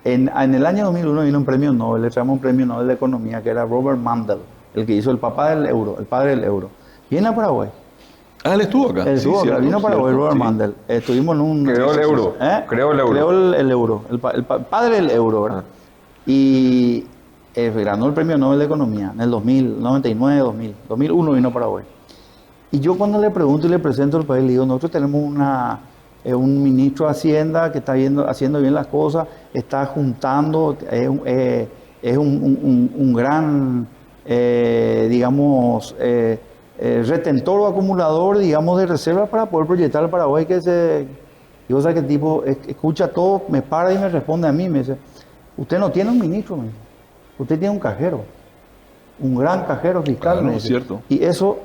Speaker 1: En el año 2001 vino un premio Nobel, le traemos un premio Nobel de Economía, que era Robert Mundell, el que hizo el papá del euro, el padre del euro. Viene a Paraguay
Speaker 3: Ah, él estuvo acá.
Speaker 1: Él estuvo acá,
Speaker 3: cierto,
Speaker 1: vino para
Speaker 3: cierto,
Speaker 1: Robert
Speaker 3: sí.
Speaker 1: Mandel. Estuvimos en un...
Speaker 2: Creó el euro. Creó el euro.
Speaker 1: Creó el euro. El padre del euro, ¿verdad? Y ganó el premio Nobel de Economía en el 2000, 99, 2000. 2001 vino a Paraguay. Y yo cuando le pregunto y le presento al país, le digo, nosotros tenemos un ministro de Hacienda que está haciendo bien las cosas, está juntando, es un gran, digamos, retentor o acumulador, digamos, de reservas para poder proyectar al Paraguay y vos sabés que el tipo escucha todo, me para y me responde a mí, me dice, usted no tiene un ministro, me dice, usted tiene un cajero, un gran cajero fiscal,
Speaker 3: Claro,
Speaker 1: me
Speaker 3: es
Speaker 1: dice.
Speaker 3: cierto.
Speaker 1: Y eso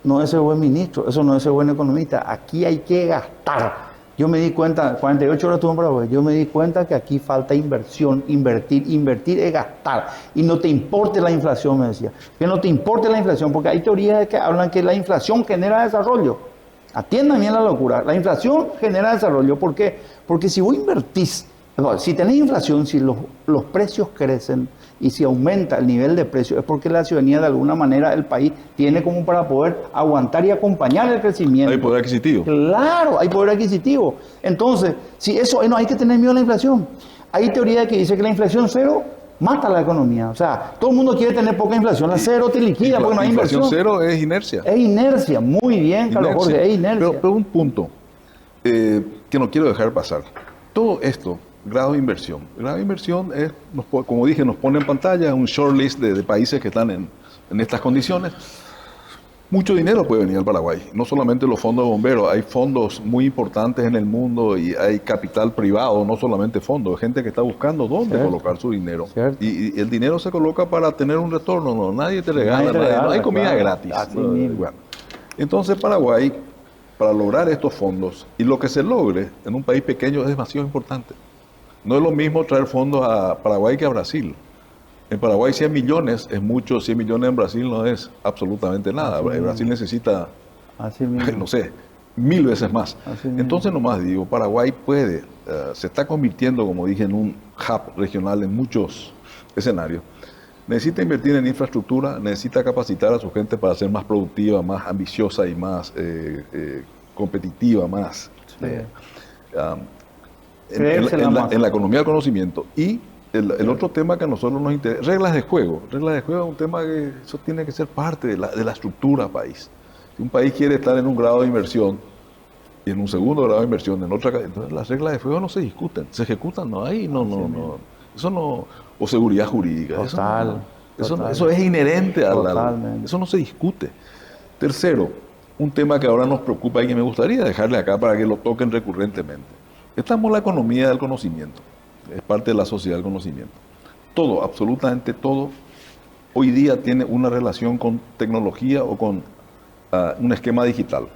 Speaker 1: no es ser buen ministro, eso no es ser buen economista, aquí hay que gastar. Yo me di cuenta, 48 horas estuve en Paraguay, yo me di cuenta que aquí falta inversión, invertir es gastar. Y no te importe la inflación, me decía. Que no te importe la inflación, porque hay teorías que hablan que la inflación genera desarrollo. Atiendan bien la locura. La inflación genera desarrollo. ¿Por qué? Porque si vos invertís, si tenés inflación, si los precios crecen y si aumenta el nivel de precios, es porque la ciudadanía de alguna manera el país tiene como para poder aguantar y acompañar el crecimiento.
Speaker 3: Hay poder adquisitivo.
Speaker 1: Claro, hay poder adquisitivo. Entonces, si eso, no hay que tener miedo a la inflación. Hay teoría que dice que la inflación cero mata la economía. O sea, todo el mundo quiere tener poca inflación. La cero te liquida porque no hay
Speaker 3: inflación
Speaker 1: inversión.
Speaker 3: cero es inercia.
Speaker 1: Es inercia, muy bien, Carlos
Speaker 3: Inercia.
Speaker 1: Jorge, es inercia.
Speaker 3: Pero un punto que no quiero dejar pasar. Todo esto, grado de inversión. El grado de inversión es, como dije, nos pone en pantalla un short list de países que están en estas condiciones. Mucho dinero puede venir al Paraguay, no solamente los fondos de bomberos, hay fondos muy importantes en el mundo y hay capital privado, no solamente fondos, hay gente que está buscando dónde
Speaker 1: Cierto.
Speaker 3: colocar su dinero.
Speaker 1: Cierto.
Speaker 3: Y el dinero se coloca para tener un retorno, no, nadie te regala,
Speaker 1: Nadie te regala,
Speaker 3: no hay comida
Speaker 1: claro.
Speaker 3: gratis.
Speaker 1: Así mismo.
Speaker 3: Bueno, entonces Paraguay, para lograr estos fondos, y lo que se logre en un país pequeño es demasiado importante. No es lo mismo traer fondos a Paraguay que a Brasil. En Paraguay 100 millones es mucho, 100 millones en Brasil no es absolutamente nada. Brasil necesita,
Speaker 1: Así mismo.
Speaker 3: no sé, 1000 veces más.
Speaker 1: Así mismo.
Speaker 3: Entonces nomás digo, Paraguay puede, se está convirtiendo, como dije, en un hub regional en muchos escenarios. Necesita invertir en infraestructura, necesita capacitar a su gente para ser más productiva, más ambiciosa y más competitiva, más en la economía del conocimiento. Y el otro tema que a nosotros nos interesa, reglas de juego. Reglas de juego es un tema que eso tiene que ser parte de la estructura país. Si un país quiere estar en un grado de inversión y en un segundo grado de inversión en otra, entonces las reglas de juego no se discuten, se ejecutan, no hay, eso no, o seguridad jurídica.
Speaker 1: Total,
Speaker 3: Eso es inherente a
Speaker 1: Totalmente.
Speaker 3: eso no se discute. Tercero, un tema que ahora nos preocupa y que me gustaría dejarle acá para que lo toquen recurrentemente. Estamos en la economía del conocimiento, es parte de la sociedad del conocimiento. Todo, absolutamente todo, hoy día tiene una relación con tecnología o con un esquema digital.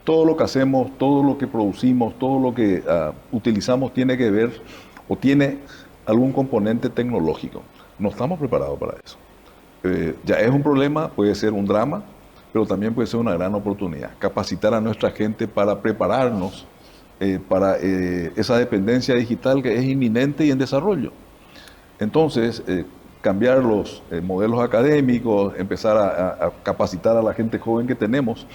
Speaker 3: Todo lo que hacemos, todo lo que producimos, todo lo que utilizamos tiene que ver o tiene algún componente tecnológico. No estamos preparados para eso. Ya es un problema, puede ser un drama, pero también puede ser una gran oportunidad. Capacitar a nuestra gente para prepararnos para esa dependencia digital que es inminente y en desarrollo. Entonces, cambiar los modelos académicos, empezar a capacitar a la gente joven que tenemos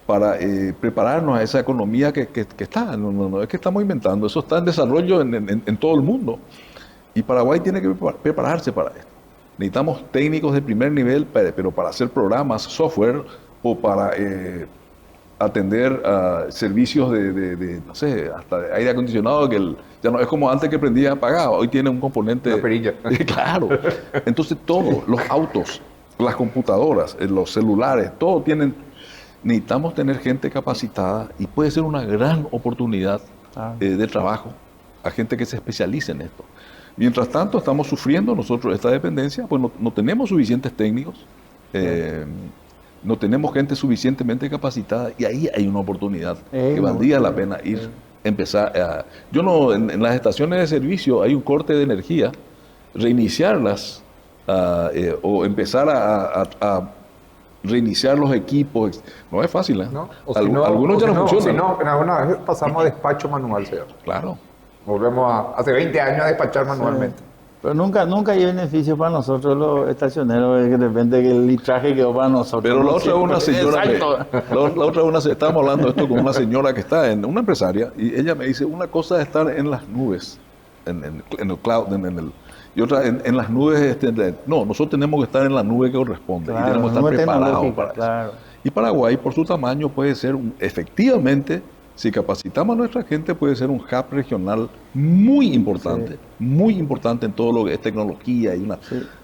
Speaker 3: para prepararnos a esa economía que está. No es que estamos inventando, eso está en desarrollo en todo el mundo. Y Paraguay tiene que prepararse para esto. Necesitamos técnicos de primer nivel, pero para hacer programas, software o para atender servicios no sé, hasta de aire acondicionado, que ya no es como antes que prendía apagado, hoy tiene un componente...
Speaker 2: Una perilla.
Speaker 3: Claro. Entonces todos, los autos, las computadoras, los celulares, todo tienen... Necesitamos tener gente capacitada y puede ser una gran oportunidad de trabajo a gente que se especialice en esto. Mientras tanto, estamos sufriendo nosotros esta dependencia, pues no tenemos suficientes técnicos, no tenemos gente suficientemente capacitada y ahí hay una oportunidad que valdría la pena empezar a... en las estaciones de servicio hay un corte de energía, reiniciarlas o empezar a reiniciar los equipos, no es fácil, ¿eh?
Speaker 2: ¿No?
Speaker 3: Algunos ya no funcionan.
Speaker 2: Si no, en alguna vez pasamos a despacho manual, señor.
Speaker 3: Claro.
Speaker 2: Volvemos hace 20 años a despachar manualmente.
Speaker 1: Pero nunca hay beneficio para nosotros los estacioneros, que de repente que el litraje quedó para nosotros.
Speaker 3: Pero la otra es una señora
Speaker 1: Exacto.
Speaker 3: la otra es estábamos hablando de esto con una señora que está en una empresaria y ella me dice, una cosa es estar en las nubes, en el cloud, y otra en las nubes, no, nosotros tenemos que estar en la nube que corresponde y
Speaker 1: Claro,
Speaker 3: tenemos que estar
Speaker 1: nube
Speaker 3: preparados
Speaker 1: tecnológica,
Speaker 3: para eso.
Speaker 1: claro.
Speaker 3: Y Paraguay, por su tamaño, puede ser, efectivamente, si capacitamos a nuestra gente, puede ser un hub regional muy importante en todo lo que es tecnología y una...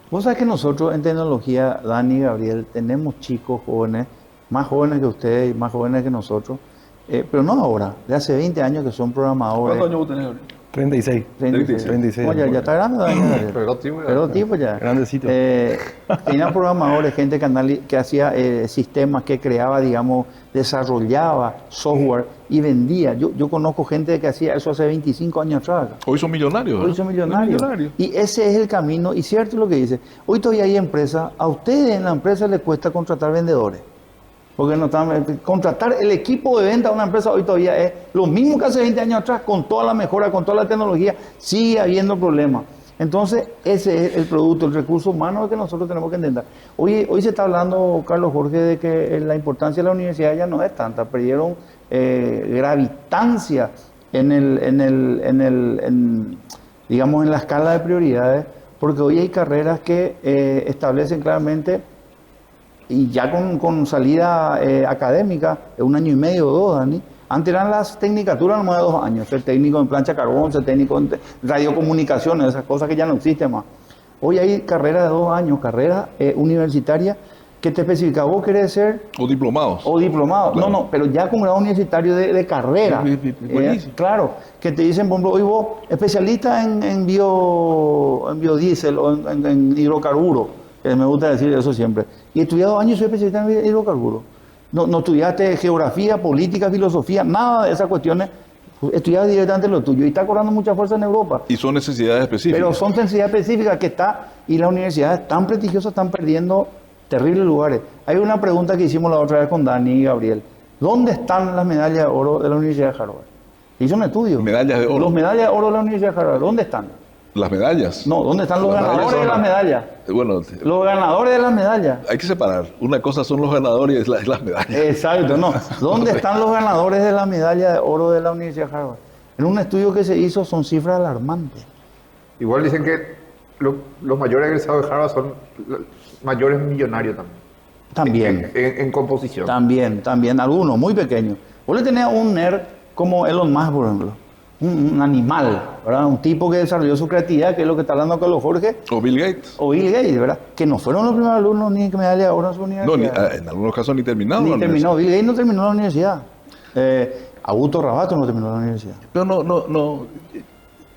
Speaker 1: Vos sabés que nosotros en tecnología, Dani y Gabriel, tenemos chicos jóvenes, más jóvenes que ustedes y más jóvenes que nosotros, pero no ahora, de hace 20 años que son programadores.
Speaker 3: ¿Cuántos años vos tenés ahorita?
Speaker 7: 36.
Speaker 1: 36. Oye, ya está grande, Dani, Gabriel. Pero tipo ya.
Speaker 7: Grandecito.
Speaker 1: Tenía programadores, gente que hacía sistemas, que creaba, digamos, desarrollaba software y vendía. Yo conozco gente que hacía eso hace 25 años atrás.
Speaker 3: Hoy son millonarios.
Speaker 1: Hoy son millonarios. Y ese es el camino. Y cierto lo que dice. Hoy todavía hay empresas, a ustedes en la empresa les cuesta contratar vendedores. Porque no están, contratar el equipo de venta de una empresa hoy todavía es lo mismo que hace 20 años atrás, con toda la mejora, con toda la tecnología, sigue habiendo problemas. Entonces, ese es el producto, el recurso humano que nosotros tenemos que entender. Hoy se está hablando, Carlos Jorge, de que la importancia de la universidad ya no es tanta, perdieron gravitancia digamos, en la escala de prioridades, porque hoy hay carreras que establecen claramente, y ya con salida académica, de 1 año y medio o 2, Dani. Antes eran las tecnicaturas nomás de 2 años, ser técnico en plancha carbón, ser técnico en radiocomunicaciones, esas cosas que ya no existen más. Hoy hay carreras de 2 años, carreras universitarias que te especifica, vos querés ser...
Speaker 3: O diplomados.
Speaker 1: O diplomado,
Speaker 3: Claro.
Speaker 1: no, pero ya con grado universitario de carrera.
Speaker 3: Buenísimo.
Speaker 1: Claro, que te dicen, por ejemplo, hoy vos, especialista en biodiesel o en hidrocarburos, que me gusta decir eso siempre. Y estudié 2 años y soy especialista en hidrocarburos. No estudiaste geografía, política, filosofía, nada de esas cuestiones. Estudiaste directamente lo tuyo y está cobrando mucha fuerza en Europa.
Speaker 3: Y son necesidades específicas.
Speaker 1: Pero son necesidades específicas que está, y las universidades tan prestigiosas están perdiendo terribles lugares. Hay una pregunta que hicimos la otra vez con Dani y Gabriel. ¿Dónde están las medallas de oro de la Universidad de Harvard? Hizo un estudio.
Speaker 3: Medallas de oro.
Speaker 1: Los medallas de oro de la Universidad de Harvard, ¿dónde están?
Speaker 3: Las medallas.
Speaker 1: No, ¿dónde están los
Speaker 3: Las medallas
Speaker 1: ganadores de
Speaker 3: son-
Speaker 1: las medallas?
Speaker 3: Bueno,
Speaker 1: Los ganadores de las medallas.
Speaker 3: hay que separar. Una cosa son los ganadores y las medallas.
Speaker 1: Exacto, no. ¿Dónde están los ganadores de la medalla de oro de la Universidad de Harvard? En un estudio que se hizo son cifras alarmantes.
Speaker 2: Igual dicen que los mayores egresados de Harvard son los mayores millonarios también.
Speaker 1: También,
Speaker 2: En composición.
Speaker 1: también, algunos muy pequeños. Vos le tenés a un nerd como Elon Musk, por ejemplo. Un animal, ¿verdad? Un tipo que desarrolló su creatividad, que es lo que está hablando Carlos Jorge,
Speaker 3: O Bill Gates.
Speaker 1: o Bill Gates, ¿verdad? Que no fueron los primeros alumnos ni que medalla de oro en su
Speaker 3: No,
Speaker 1: universidad.
Speaker 3: en algunos casos ni terminado.
Speaker 1: Ni
Speaker 3: la
Speaker 1: terminó.
Speaker 3: universidad.
Speaker 1: Bill Gates no terminó la universidad. Augusto Rabato no terminó la universidad.
Speaker 3: Pero no.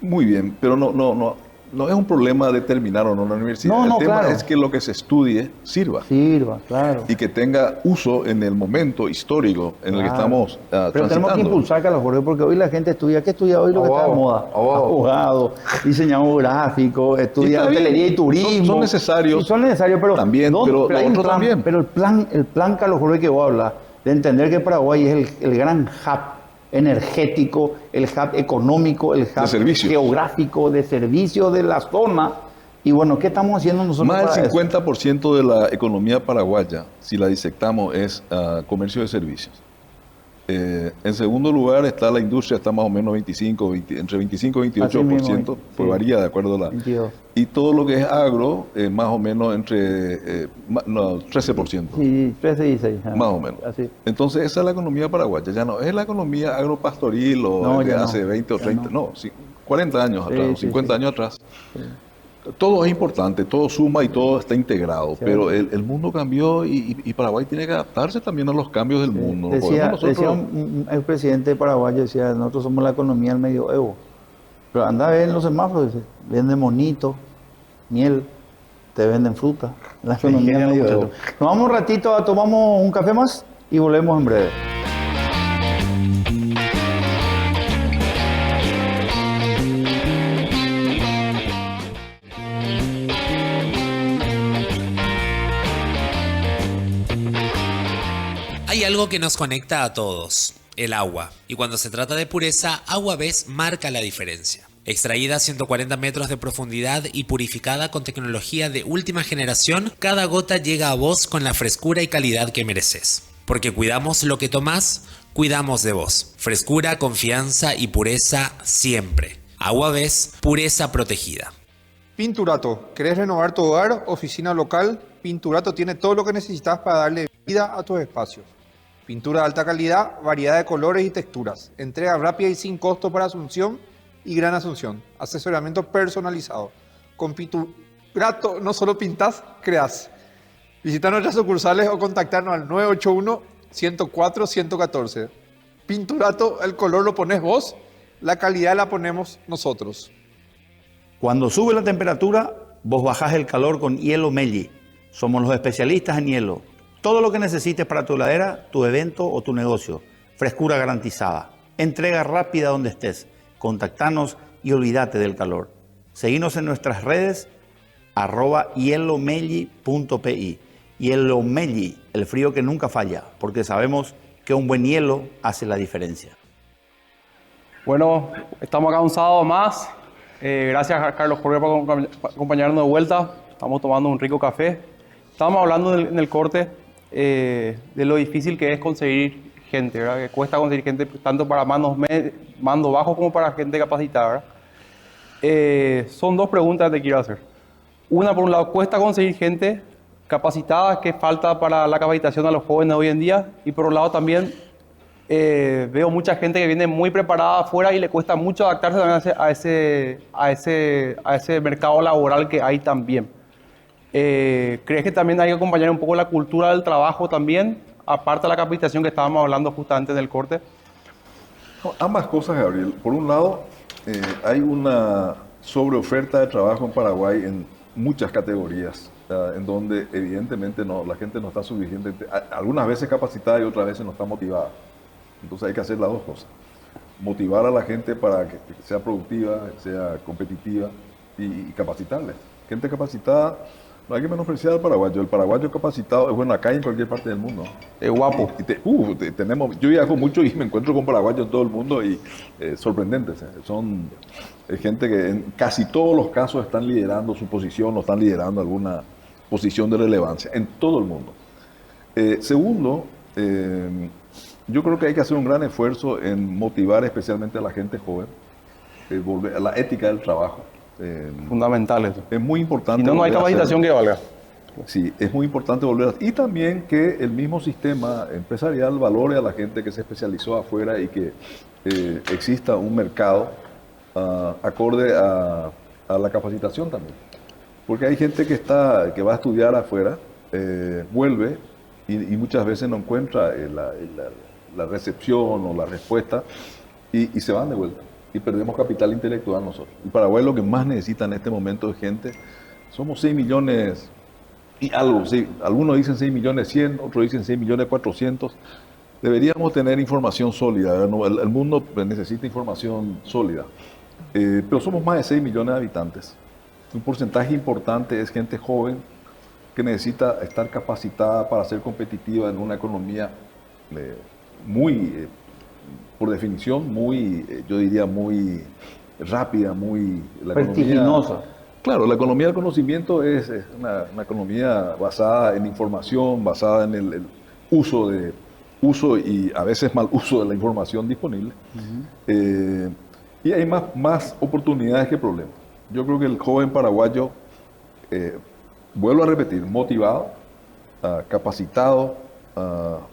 Speaker 3: Muy bien, pero no es un problema de terminar o no la universidad.
Speaker 1: No,
Speaker 3: el tema
Speaker 1: claro.
Speaker 3: es que lo que se estudie sirva.
Speaker 1: Sirva, claro.
Speaker 3: Y que tenga uso en el momento histórico en el que
Speaker 1: Claro.
Speaker 3: estamos
Speaker 1: Pero tenemos que
Speaker 3: transitando.
Speaker 1: impulsar, Carlos Jorge, porque hoy la gente estudia. ¿Qué estudia hoy lo que está de
Speaker 2: Abogado.
Speaker 1: moda?
Speaker 2: Abogado.
Speaker 1: Abogado, diseñador gráfico, estudia
Speaker 3: está bien.
Speaker 1: hotelería y turismo.
Speaker 3: Son necesarios.
Speaker 1: Y son necesarios, pero
Speaker 3: También, pero
Speaker 1: hay
Speaker 3: lo
Speaker 1: un
Speaker 3: otro
Speaker 1: plan,
Speaker 3: también.
Speaker 1: Pero el plan, Carlos Jorge, que vos hablas, de entender que Paraguay es el gran hub energético, el hub económico, el hub
Speaker 3: De servicios.
Speaker 1: geográfico, de servicios de la zona. Y bueno, ¿qué estamos haciendo nosotros
Speaker 3: Más
Speaker 1: para
Speaker 3: del
Speaker 1: eso?
Speaker 3: 50% de la economía paraguaya, si la disectamos, es comercio de servicios. En segundo lugar está la industria, está más o menos entre 25 y 28%,
Speaker 1: Así mismo,
Speaker 3: pues
Speaker 1: sí.
Speaker 3: varía de acuerdo a la...
Speaker 1: 22.
Speaker 3: Y todo lo que es agro, más o menos entre 13%.
Speaker 1: Sí, 13 y 16.
Speaker 3: Más o menos.
Speaker 1: Así.
Speaker 3: Entonces esa es la economía paraguaya, ya no es la economía agropastoril o
Speaker 1: No,
Speaker 3: de
Speaker 1: ya no.
Speaker 3: hace 20 o
Speaker 1: Ya
Speaker 3: 30, no, sí, 40 años
Speaker 1: Sí,
Speaker 3: atrás,
Speaker 1: sí,
Speaker 3: 50
Speaker 1: sí.
Speaker 3: años atrás. Todo es importante, todo suma y todo está integrado, pero el mundo cambió y Paraguay tiene que adaptarse también a los cambios del mundo. No
Speaker 1: Decía,
Speaker 3: podemos nosotros-
Speaker 1: decía un expresidente paraguayo, decía, nosotros somos la economía del medioevo. Pero anda a ver en los semáforos, dice, venden monito, miel, te venden fruta. La economía del medioevo. Nos vamos un ratito, tomamos un café más y volvemos en breve.
Speaker 8: Hay algo que nos conecta a todos, el agua. Y cuando se trata de pureza, Agua Ves marca la diferencia.
Speaker 7: Extraída a 140 metros de profundidad y purificada con tecnología de última generación, cada gota llega a vos con la frescura y calidad que mereces. Porque cuidamos lo que tomás, cuidamos de vos. Frescura, confianza y pureza siempre. Agua Ves, pureza protegida.
Speaker 6: Pinturato, ¿querés renovar tu hogar, oficina local? Pinturato tiene todo lo que necesitas para darle vida a tus espacios. Pintura de alta calidad, variedad de colores y texturas. Entrega rápida y sin costo para Asunción y Gran Asunción. Asesoramiento personalizado. Con Pinturato no solo pintas, creas. Visita nuestras sucursales o contactarnos al 981-104-114. Pinturato, el color lo pones vos, la calidad la ponemos nosotros.
Speaker 1: Cuando sube la temperatura, vos bajás el calor con Hielo Melli. Somos los especialistas en hielo. Todo lo que necesites para tu heladera, tu evento o tu negocio. Frescura garantizada. Entrega rápida donde estés. Contactanos y olvídate del calor. Seguinos en nuestras redes @hielomelli.pi. Hielo Melli, el frío que nunca falla, porque sabemos que un buen hielo hace la diferencia.
Speaker 8: Bueno, estamos acá un sábado más. Gracias a Carlos Jorge por acompañarnos de vuelta. Estamos tomando un rico café. Estábamos hablando en el corte de lo difícil que es conseguir gente, ¿verdad? Que cuesta conseguir gente tanto para mandos bajos como para gente capacitada, ¿verdad? Son dos preguntas que te quiero hacer. Una, por un lado, cuesta conseguir gente capacitada, ¿qué falta para la capacitación a los jóvenes hoy en día? Y por otro lado también veo mucha gente que viene muy preparada afuera y le cuesta mucho adaptarse también a ese mercado laboral que hay también. ¿Crees que también hay que acompañar un poco la cultura del trabajo también, aparte de la capacitación que estábamos hablando justamente en el corte?
Speaker 3: No, ambas cosas, Gabriel. Por un lado, hay una sobreoferta de trabajo en Paraguay en muchas categorías, en donde evidentemente la gente no está suficiente, algunas veces capacitada y otras veces no está motivada. Entonces hay que hacer las dos cosas. Motivar a la gente para que sea productiva, que sea competitiva y capacitarles. Gente capacitada, no hay que menospreciar al paraguayo. El paraguayo capacitado es bueno acá y en cualquier parte del mundo.
Speaker 8: Es guapo.
Speaker 3: Yo viajo mucho y me encuentro con paraguayos en todo el mundo y sorprendentes. Son gente que en casi todos los casos están liderando su posición o están liderando alguna posición de relevancia en todo el mundo. Segundo, yo creo que hay que hacer un gran esfuerzo en motivar especialmente a la gente joven, volver a la ética del trabajo.
Speaker 8: Fundamental eso.
Speaker 3: Es muy importante.
Speaker 8: Si no, no hay capacitación que valga.
Speaker 3: Sí, es muy importante volver y también que el mismo sistema empresarial valore a la gente que se especializó afuera y que exista un mercado acorde a la capacitación también. Porque hay gente que va a estudiar afuera, vuelve y muchas veces no encuentra la recepción o la respuesta y se van de vuelta. Y perdemos capital intelectual nosotros. El Paraguay lo que más necesita en este momento es gente. Somos 6 millones y algo, sí. Algunos dicen 6 millones 100, otros dicen 6 millones 400. Deberíamos tener información sólida. El mundo necesita información sólida. Pero somos más de 6 millones de habitantes. Un porcentaje importante es gente joven que necesita estar capacitada para ser competitiva en una economía muy... por definición, yo diría muy rápida, muy...
Speaker 1: Vertiginosa.
Speaker 3: Claro, la economía del conocimiento es una economía basada en información, basada en el uso y a veces mal uso de la información disponible. Y hay más oportunidades que problemas. Yo creo que el joven paraguayo, vuelvo a repetir, motivado, capacitado,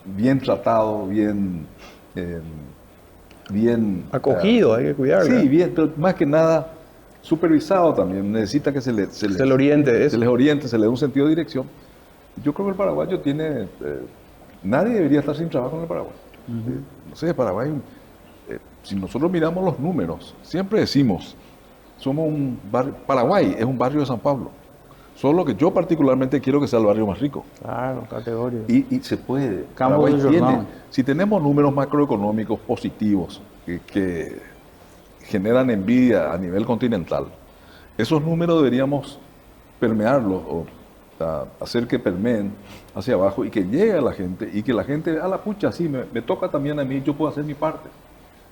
Speaker 3: bien tratado, bien
Speaker 8: acogido, hay que cuidarlo.
Speaker 3: Sí, bien, pero más que nada supervisado también. Necesita que se les
Speaker 8: oriente.
Speaker 3: Se les oriente, se les dé un sentido de dirección. Yo creo que el paraguayo tiene... nadie debería estar sin trabajo en el Paraguay. No sé, Paraguay... si nosotros miramos los números, siempre decimos, somos un barrio... Paraguay es un barrio de San Pablo. Solo que yo particularmente quiero que sea el barrio más rico.
Speaker 8: Claro, categoría.
Speaker 3: Y se puede.
Speaker 1: Campo de Jordán.
Speaker 3: Si tenemos números macroeconómicos positivos que generan envidia a nivel continental, esos números deberíamos permearlos o hacer que permeen hacia abajo y que llegue a la gente y que la gente, a la pucha, sí, me toca también a mí, yo puedo hacer mi parte.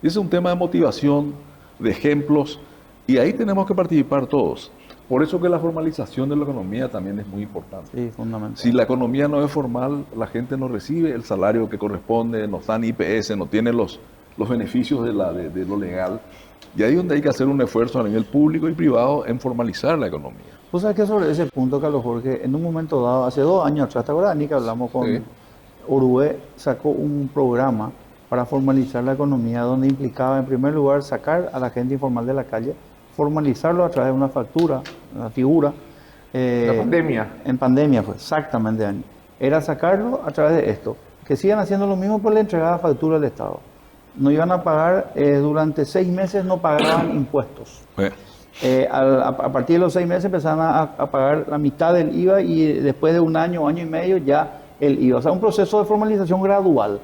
Speaker 3: Y ese es un tema de motivación, de ejemplos Y ahí tenemos que participar todos. Por eso que la formalización de la economía también es muy importante.
Speaker 1: Sí, fundamental.
Speaker 3: Si la economía no es formal, la gente no recibe el salario que corresponde, no dan IPS, no tiene los beneficios de lo legal. Y ahí es donde hay que hacer un esfuerzo a nivel público y privado en formalizar la economía.
Speaker 1: Pues sabes que sobre ese punto, Carlos Jorge, en un momento dado, hace 2 años atrás, ¿te acuerdas, Ni, que hablamos con
Speaker 2: Sí.
Speaker 1: Uruguay? Sacó un programa para formalizar la economía donde implicaba, en primer lugar, sacar a la gente informal de la calle, formalizarlo a través de una factura, una figura.
Speaker 2: La pandemia.
Speaker 1: En pandemia fue, exactamente, Dani. Era sacarlo a través de esto. Que sigan haciendo lo mismo, pues le entregaba factura al Estado. No iban a pagar, durante 6 meses no pagaban impuestos. A partir de los 6 meses empezaban a pagar la mitad del IVA y después de 1 año, 1 año y medio ya el IVA. O sea, un proceso de formalización gradual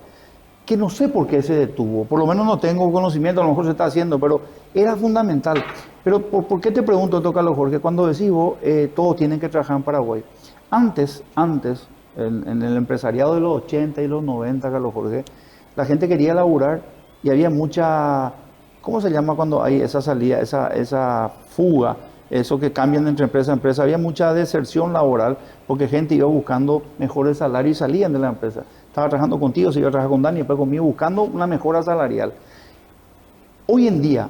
Speaker 1: que no sé por qué se detuvo. Por lo menos no tengo conocimiento, a lo mejor se está haciendo, pero era fundamental. Pero ¿por qué te pregunto esto, Carlos Jorge? Cuando decís vos, todos tienen que trabajar en Paraguay. Antes, en el empresariado de los 80 y los 90, Carlos Jorge, la gente quería laburar y había mucha, ¿cómo se llama cuando hay esa salida, esa fuga, eso que cambian entre empresa a empresa? Había mucha deserción laboral porque gente iba buscando mejores salarios y salían de la empresa. Estaba trabajando contigo, se iba a trabajar con Dani, después conmigo, buscando una mejora salarial. Hoy en día,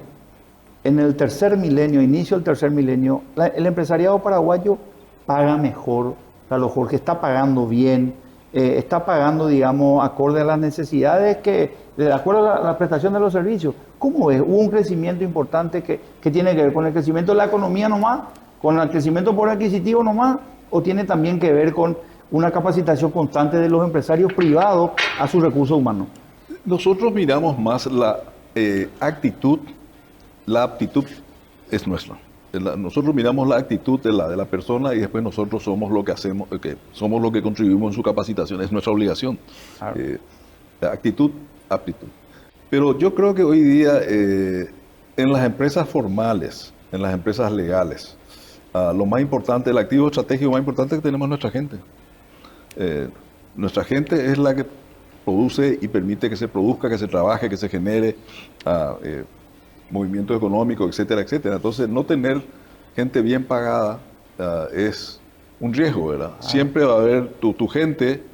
Speaker 1: en el tercer milenio, inicio del tercer milenio, el empresariado paraguayo paga mejor, Carlos Jorge, está pagando bien, está pagando, digamos, acorde a las necesidades, de acuerdo a la prestación de los servicios. ¿Cómo es? Hubo un crecimiento importante que tiene que ver con el crecimiento de la economía nomás, con el crecimiento por adquisitivo nomás, o tiene también que ver con una capacitación constante de los empresarios privados a sus recursos humanos.
Speaker 3: Nosotros miramos más la actitud, la aptitud es nuestra. Nosotros miramos la actitud de la persona y después nosotros somos lo que hacemos, somos lo que contribuimos en su capacitación, es nuestra obligación.
Speaker 1: Claro.
Speaker 3: Actitud, aptitud. Pero yo creo que hoy día en las empresas formales, en las empresas legales, lo más importante, el activo estratégico más importante que tenemos es nuestra gente. Nuestra gente es la que produce y permite que se produzca, que se trabaje, que se genere movimiento económico, etcétera, etcétera. Entonces, no tener gente bien pagada es un riesgo, ¿verdad? Siempre va a haber tu gente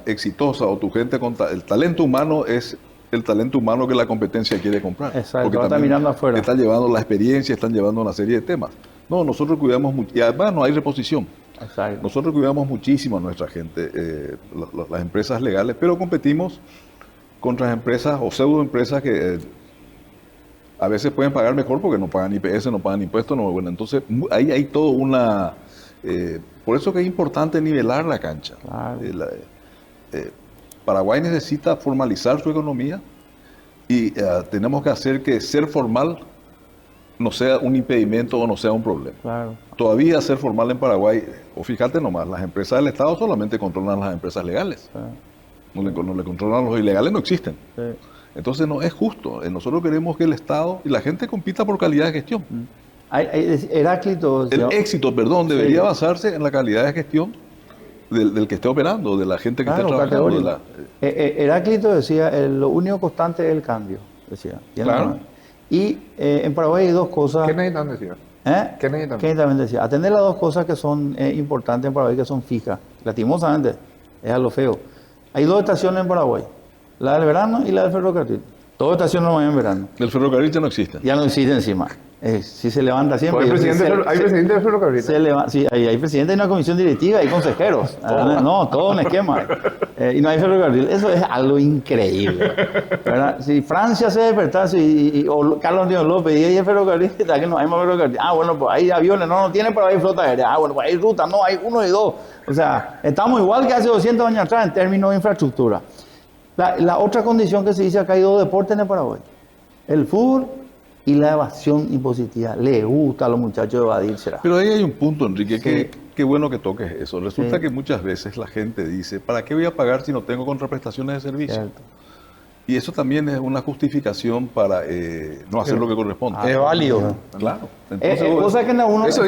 Speaker 3: exitosa o tu gente con el talento humano es el talento humano que la competencia quiere comprar.
Speaker 1: Exacto,
Speaker 3: porque
Speaker 1: está mirando afuera.
Speaker 3: Están llevando la experiencia, están llevando una serie de temas. No, nosotros cuidamos mucho, y además no hay reposición.
Speaker 1: Exacto.
Speaker 3: Nosotros cuidamos muchísimo a nuestra gente, las empresas legales, pero competimos contra empresas o pseudoempresas que a veces pueden pagar mejor porque no pagan IPS, no pagan impuestos. No, bueno, entonces ahí hay todo una... por eso que es importante nivelar la cancha.
Speaker 1: Claro.
Speaker 3: Paraguay necesita formalizar su economía y tenemos que hacer que ser formal no sea un impedimento o no sea un problema.
Speaker 1: Claro.
Speaker 3: Todavía ser formal en Paraguay, o fíjate nomás, las empresas del Estado solamente controlan las empresas legales.
Speaker 1: Sí.
Speaker 3: No le controlan los ilegales, no existen.
Speaker 1: Sí.
Speaker 3: Entonces no es justo. Nosotros queremos que el Estado y la gente compita por calidad de gestión.
Speaker 1: Heráclito
Speaker 3: El
Speaker 1: decía-
Speaker 3: éxito, perdón, debería basarse en la calidad de gestión del que esté operando, de la gente que
Speaker 1: Claro,
Speaker 3: esté trabajando. de
Speaker 1: categórico.
Speaker 3: la-
Speaker 1: Heráclito decía, lo único constante es el cambio, decía. ¿Entiendes?
Speaker 3: Claro.
Speaker 1: Y en Paraguay hay 2 cosas.
Speaker 2: Kennedy también decía.
Speaker 1: Kennedy
Speaker 2: Kennedy
Speaker 1: también decía, atender las 2 cosas que son importantes en Paraguay, que son fijas. Lastimosamente, es a lo feo. Hay 2 estaciones en Paraguay, la del verano y la del ferrocarril. 2 estaciones no hay en verano.
Speaker 3: El ferrocarril ya no existe.
Speaker 1: Ya no existe encima. Si se levanta siempre.
Speaker 2: Hay presidente del ferrocarril.
Speaker 1: Sí, hay presidente de una comisión directiva, hay consejeros. No, todo un esquema. Y no hay ferrocarril. Eso es algo increíble, ¿verdad? Si Francia se despertase o Carlos Antonio López y hay el ferrocarril, ¿verdad que no hay más ferrocarril? Bueno, pues hay aviones, no tiene, pero hay flota aérea. Bueno, pues hay rutas, no, hay 1 y 2. O sea, estamos igual que hace 200 años atrás en términos de infraestructura. La otra condición que se dice acá, hay 2 deportes en el Paraguay. El fútbol y la evasión impositiva. Le gusta a los muchachos evadir, será.
Speaker 3: Pero ahí hay un punto, Enrique,
Speaker 1: Sí.
Speaker 3: qué bueno que toques eso. Resulta
Speaker 1: Sí.
Speaker 3: que muchas veces la gente dice, ¿para qué voy a pagar si no tengo contraprestaciones de servicio?
Speaker 1: Cierto.
Speaker 3: Y eso también es una justificación para no hacer lo que corresponde.
Speaker 1: Es válido.
Speaker 3: Claro. Entonces,
Speaker 1: Cosa que uno...
Speaker 2: Eso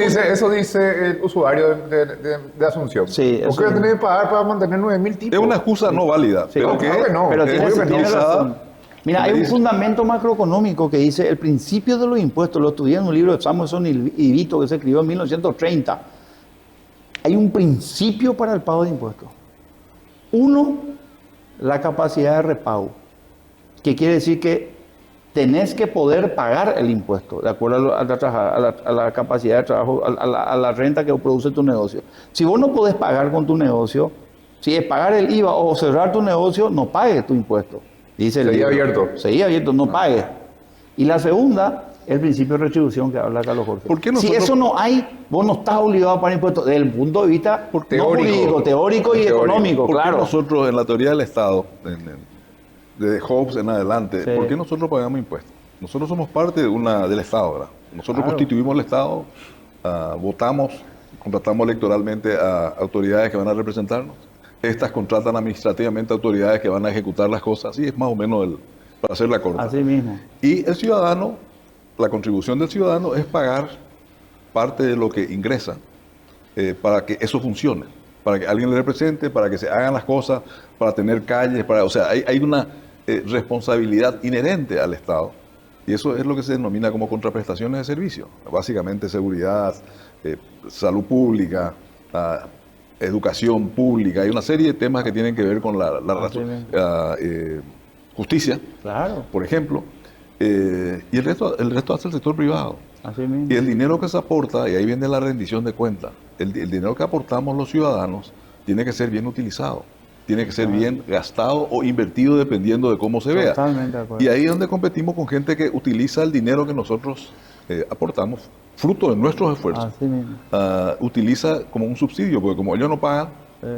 Speaker 2: dice el usuario de Asunción.
Speaker 1: Sí,
Speaker 2: ¿Por
Speaker 1: eso
Speaker 2: qué
Speaker 1: es.
Speaker 2: tenés que pagar para mantener 9.000 tipos?
Speaker 3: es una excusa no válida,
Speaker 1: Sí,
Speaker 3: pero
Speaker 2: claro que no.
Speaker 1: Pero
Speaker 3: es
Speaker 1: tiene
Speaker 3: organizada
Speaker 1: razón. Mira, hay un fundamento macroeconómico que dice el principio de los impuestos, lo estudié en un libro de Samuelson y Vito que se escribió en 1930. Hay un principio para el pago de impuestos. Uno, la capacidad de repago, que quiere decir que tenés que poder pagar el impuesto, de acuerdo a la capacidad de trabajo, a la renta que produce tu negocio. Si vos no podés pagar con tu negocio, si es pagar el IVA o cerrar tu negocio, no pagues tu impuesto. Dice el
Speaker 2: Seguí
Speaker 1: libro.
Speaker 2: abierto.
Speaker 1: Seguí abierto, no pagues. Y la segunda, el principio de retribución que habla Carlos Jorge.
Speaker 3: ¿Por qué
Speaker 1: Si
Speaker 3: nosotros-
Speaker 1: eso no hay, vos no estás obligado a pagar impuestos desde el punto de vista no
Speaker 2: Teórico.
Speaker 1: jurídico, teórico y
Speaker 2: Teórico.
Speaker 1: económico,
Speaker 3: ¿Por qué
Speaker 1: claro.
Speaker 3: nosotros en la teoría del Estado, de Hobbes en adelante,
Speaker 1: Sí.
Speaker 3: por qué nosotros pagamos impuestos? Nosotros somos parte del Estado, ¿verdad? Nosotros
Speaker 1: Claro.
Speaker 3: constituimos el Estado, votamos, contratamos electoralmente a autoridades que van a representarnos. Estas contratan administrativamente a autoridades que van a ejecutar las cosas. Así es más o menos para hacer la corta.
Speaker 1: Así mismo.
Speaker 3: Y el ciudadano, la contribución del ciudadano es pagar parte de lo que ingresa para que eso funcione, para que alguien le represente, para que se hagan las cosas, para tener calles, o sea, hay una responsabilidad inherente al Estado. Y eso es lo que se denomina como contraprestaciones de servicio. Básicamente seguridad, salud pública, educación pública. Hay una serie de temas que tienen que ver con la justicia,
Speaker 1: Claro,
Speaker 3: por ejemplo. Y el resto hace el sector privado.
Speaker 1: así mismo.
Speaker 3: Y el dinero que se aporta, y ahí viene la rendición de cuentas, el dinero que aportamos los ciudadanos tiene que ser bien utilizado, tiene que ser bien gastado o invertido dependiendo de cómo se vea.
Speaker 1: Totalmente de acuerdo.
Speaker 3: Y ahí es donde competimos con gente que utiliza el dinero que nosotros aportamos, fruto de nuestros esfuerzos,
Speaker 1: Así mismo.
Speaker 3: utiliza como un subsidio, porque como ellos no pagan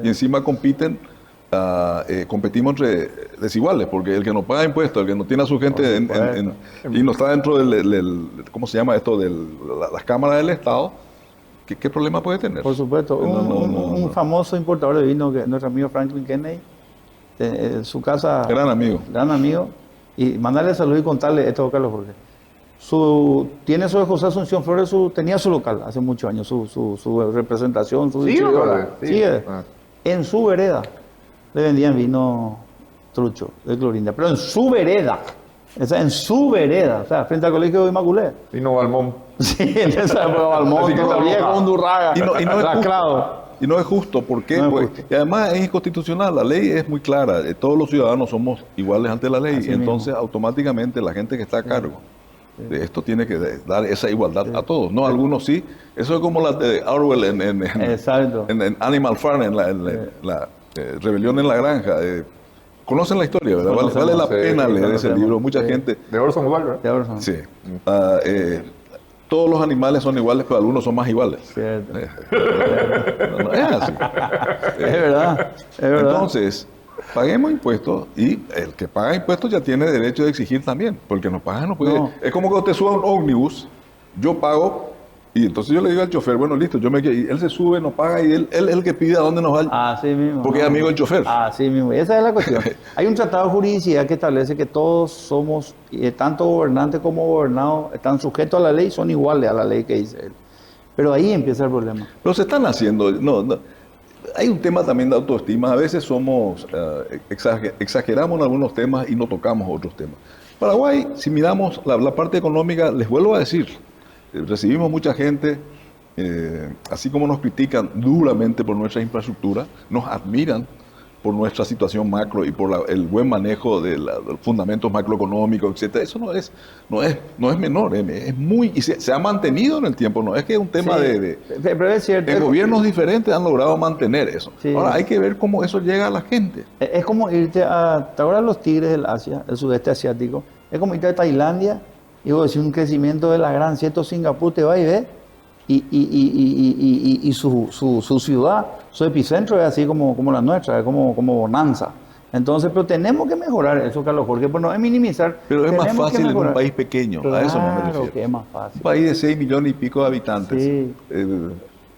Speaker 3: y encima compiten, competimos entre desiguales, porque el que no paga impuestos, el que no tiene a su gente y no está dentro ¿cómo se llama esto? Las cámaras del Estado, ¿qué problema puede tener?
Speaker 1: Por supuesto. Un
Speaker 3: No.
Speaker 1: famoso importador de vino, que nuestro amigo Franklin Kennedy, su casa...
Speaker 3: Gran amigo.
Speaker 1: Gran amigo. Y mandarle salud y contarle esto a Carlos Jorge. Tiene su José Asunción Flores, tenía su local hace muchos años, su representación, su
Speaker 2: Sí,
Speaker 1: distribuidora.
Speaker 2: ¿verdad? Sí.
Speaker 1: Sigue.
Speaker 2: Ah.
Speaker 1: En su vereda le vendían vino trucho de Clorinda, pero en su vereda. O sea, en su vereda, o sea, frente al colegio de Inmaculé.
Speaker 2: Vino Balmón.
Speaker 1: Sí, en esa época Balmón,
Speaker 2: Así que está
Speaker 1: todavía
Speaker 2: loca.
Speaker 1: con Undurraga,
Speaker 3: Y no es
Speaker 1: lacrado.
Speaker 3: Y no es justo, ¿por qué?
Speaker 1: No es
Speaker 3: Pues,
Speaker 1: justo.
Speaker 3: y además es inconstitucional, la ley es muy clara, todos los ciudadanos somos iguales ante la ley,
Speaker 1: Así
Speaker 3: y entonces automáticamente la gente que está a cargo de esto tiene que dar esa igualdad a todos, no algunos sí, eso es como la de Orwell
Speaker 1: Exacto.
Speaker 3: en Animal Farm, en la rebelión en la granja. Conocen la historia, ¿verdad? Vale la
Speaker 2: sí,
Speaker 3: pena leer ese
Speaker 1: conocemos.
Speaker 3: libro, mucha
Speaker 1: Sí.
Speaker 3: gente...
Speaker 2: De Orson Welles, ¿verdad?
Speaker 1: De Orson.
Speaker 3: Sí. Todos los animales son iguales, pero algunos son más iguales.
Speaker 1: Cierto.
Speaker 3: No, es así.
Speaker 1: Es verdad, es verdad.
Speaker 3: Entonces, paguemos impuestos y el que paga impuestos ya tiene derecho de exigir también, porque no paga no puede.
Speaker 1: No.
Speaker 3: Es como que usted suba a un ómnibus, yo pago y entonces yo le digo al chofer, bueno, listo, y él se sube, no paga y él es el que pide a dónde nos va.
Speaker 1: Así mismo.
Speaker 3: Porque es amigo del chofer.
Speaker 1: Así mismo. Y esa es la cuestión. Hay un tratado de juridicidad que establece que todos somos, tanto gobernantes como gobernados, están sujetos a la ley, son iguales a la ley que dice él. Pero ahí empieza el problema.
Speaker 3: Pero se están haciendo, no. Hay un tema también de autoestima, a veces somos, exageramos en algunos temas y no tocamos otros temas. Paraguay, si miramos la parte económica, les vuelvo a decir, recibimos mucha gente, así como nos critican duramente por nuestra infraestructura, nos admiran por nuestra situación macro y por el buen manejo de los fundamentos macroeconómicos, etcétera. Eso no es menor, es muy, y se ha mantenido en el tiempo, no es que es un tema
Speaker 1: Sí, pero es cierto.
Speaker 3: gobiernos diferentes han logrado mantener eso.
Speaker 1: Sí.
Speaker 3: Ahora hay que ver cómo eso llega a la gente.
Speaker 1: Es como irte a... ¿Te acuerdas los tigres del Asia, el sudeste asiático? Es como irte a Tailandia y vos decís un crecimiento de la gran, ¿cierto? Singapur te va y ve. Y su ciudad, su epicentro es así como la nuestra, es como bonanza. Entonces, pero tenemos que mejorar eso, Carlos Jorge, pues no es minimizar.
Speaker 3: Pero es más
Speaker 1: tenemos que
Speaker 3: fácil en un
Speaker 1: mejorar.
Speaker 3: país pequeño, a eso no me
Speaker 1: Claro
Speaker 3: refiero.
Speaker 1: que es más
Speaker 3: Un
Speaker 1: fácil.
Speaker 3: país de 6 millones y pico de habitantes.
Speaker 1: Sí.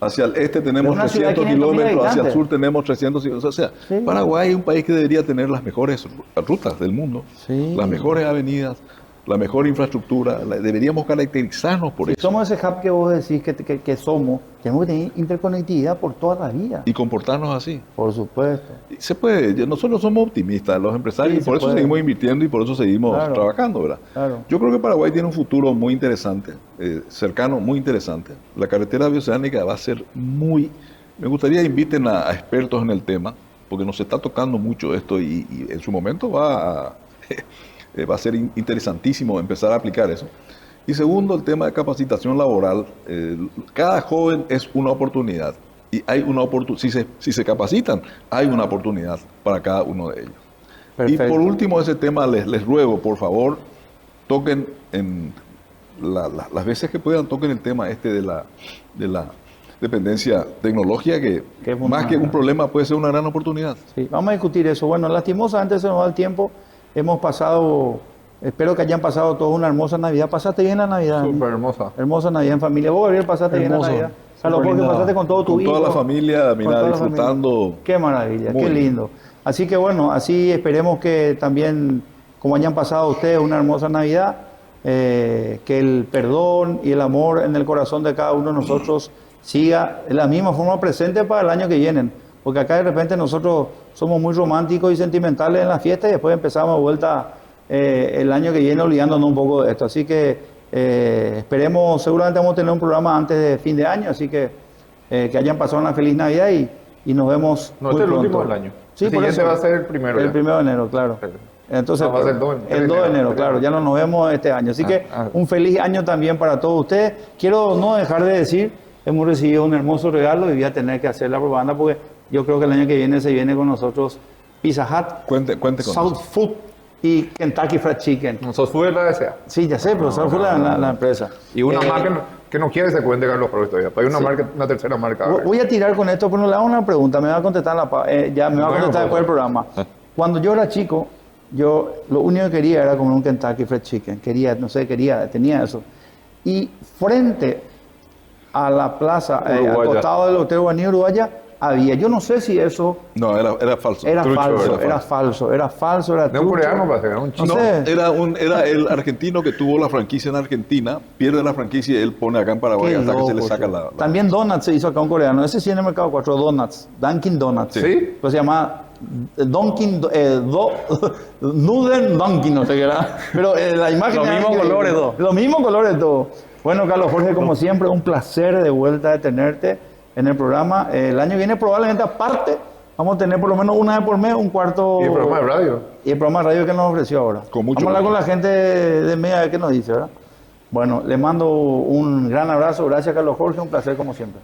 Speaker 3: Hacia el este tenemos
Speaker 1: una ciudad de
Speaker 3: 300
Speaker 1: 500.000
Speaker 3: kilómetros, hacia el
Speaker 1: habitantes.
Speaker 3: sur tenemos 300 kilómetros. O sea,
Speaker 1: Sí.
Speaker 3: Paraguay es un país que debería tener las mejores rutas del mundo,
Speaker 1: Sí.
Speaker 3: las mejores avenidas, la mejor infraestructura. Deberíamos caracterizarnos por
Speaker 1: Si
Speaker 3: eso.
Speaker 1: somos ese hub que vos decís que somos, tenemos que tener interconectividad por toda la vida.
Speaker 3: Y comportarnos así.
Speaker 1: Por supuesto.
Speaker 3: Se puede, nosotros somos optimistas, los empresarios,
Speaker 1: Sí,
Speaker 3: y por
Speaker 1: se
Speaker 3: eso
Speaker 1: puede.
Speaker 3: seguimos invirtiendo y por eso seguimos
Speaker 1: Claro.
Speaker 3: trabajando, ¿verdad?
Speaker 1: Claro.
Speaker 3: Yo creo que Paraguay tiene un futuro muy interesante, cercano, muy interesante. La carretera bioceánica va a ser muy... Me gustaría inviten a expertos en el tema, porque nos está tocando mucho esto y en su momento va a ser interesantísimo empezar a aplicar eso. Y segundo, el tema de capacitación laboral. Cada joven es una oportunidad. Y hay una oportunidad, si se capacitan, hay una oportunidad para cada uno de ellos.
Speaker 1: Perfecto.
Speaker 3: Y por último, ese tema, les ruego, por favor, toquen en las veces que puedan, toquen el tema de la dependencia tecnológica, que
Speaker 1: Que es
Speaker 3: más que un problema puede ser una gran oportunidad.
Speaker 1: Sí, vamos a discutir eso. Bueno, lastimosamente se nos va el tiempo. Hemos pasado, espero que hayan pasado toda una hermosa Navidad. ¿Pasaste bien la Navidad?
Speaker 2: Súper hermosa.
Speaker 1: Hermosa Navidad en familia. ¿Vos, Gabriel, pasaste bien la
Speaker 8: Hermoso.
Speaker 1: Navidad? Carlos,
Speaker 8: Súper
Speaker 1: Jorge,
Speaker 8: linda.
Speaker 1: pasaste con todo tu
Speaker 3: Con
Speaker 1: hijo.
Speaker 3: toda la familia,
Speaker 1: Con
Speaker 3: mira,
Speaker 1: toda la
Speaker 3: disfrutando.
Speaker 1: familia. Qué maravilla,
Speaker 3: Muy
Speaker 1: qué
Speaker 3: bien.
Speaker 1: lindo. Así que bueno, así esperemos que también, como hayan pasado ustedes, una hermosa Navidad, que el perdón y el amor en el corazón de cada uno de nosotros siga de la misma forma presente para el año que viene. Porque acá de repente nosotros somos muy románticos y sentimentales en la fiesta y después empezamos de vuelta el año que viene olvidándonos un poco de esto. Así que esperemos, seguramente vamos a tener un programa antes de fin de año, así que hayan pasado una feliz Navidad y nos vemos
Speaker 2: No,
Speaker 1: muy
Speaker 2: este es el
Speaker 1: pronto.
Speaker 2: último del año.
Speaker 1: Sí,
Speaker 2: El
Speaker 1: por
Speaker 2: siguiente
Speaker 1: eso.
Speaker 2: va a ser el primero.
Speaker 1: El
Speaker 2: ya.
Speaker 1: 1 de enero, claro. Entonces,
Speaker 2: No, va a ser
Speaker 1: el 2 de enero, claro, ya no nos vemos este año. Así que un feliz año también para todos ustedes. Quiero no dejar de decir, hemos recibido un hermoso regalo y voy a tener que hacer la propaganda porque yo creo que el año que viene se viene con nosotros Pizza Hut,
Speaker 3: Cuente con
Speaker 1: South
Speaker 3: eso.
Speaker 1: Food y Kentucky Fried Chicken.
Speaker 2: Nosotros fue la desea.
Speaker 1: Sí, ya sé, pero South Food es la empresa.
Speaker 2: Y una marca que no quiere se cuente Carlos Flores todavía. Hay una marca, una tercera marca.
Speaker 1: Voy a tirar con esto, pero le hago una pregunta, me va a contestar ya me va a
Speaker 2: Bueno,
Speaker 1: contestar después del programa. Cuando yo era chico, yo lo único que quería era comer un Kentucky Fried Chicken. Tenía eso. Y frente a la plaza, al
Speaker 2: Uruguaya.
Speaker 1: costado del Hotel Guaní Uruguaya, había, yo no sé si eso
Speaker 3: No, era falso.
Speaker 1: era
Speaker 2: Trucho,
Speaker 1: falso,
Speaker 2: era
Speaker 1: era falso, era falso, era
Speaker 2: De un
Speaker 1: trucho.
Speaker 2: coreano parece, era un
Speaker 1: No
Speaker 2: chino.
Speaker 1: sé.
Speaker 3: Era el argentino que tuvo la franquicia en Argentina, pierde la franquicia y él pone acá en Paraguay
Speaker 1: Qué
Speaker 3: hasta que se le
Speaker 1: loco,
Speaker 3: saca
Speaker 1: sí.
Speaker 3: la...
Speaker 1: También Donuts se hizo acá un coreano. Ese sí en el mercado 4, Donuts. Dunkin' Donuts.
Speaker 2: ¿Sí?
Speaker 1: Pues se llama Dunkin', Nuden Dunkin', no sé qué era. Pero la imagen...
Speaker 8: Los
Speaker 1: era
Speaker 8: mismos
Speaker 1: increíble.
Speaker 8: colores, todo.
Speaker 1: Los mismos colores, todo. Bueno, Carlos Jorge, como siempre, un placer de vuelta de tenerte en el programa. El año que viene probablemente aparte vamos a tener por lo menos una vez por mes un cuarto...
Speaker 2: Y el programa de radio.
Speaker 1: Y el programa de radio que nos ofreció ahora.
Speaker 3: Con mucho
Speaker 1: Vamos a hablar con
Speaker 3: gusto.
Speaker 1: la gente de media a ver qué nos dice, ¿verdad? Bueno, le mando un gran abrazo. Gracias, Carlos Jorge. Un placer como siempre.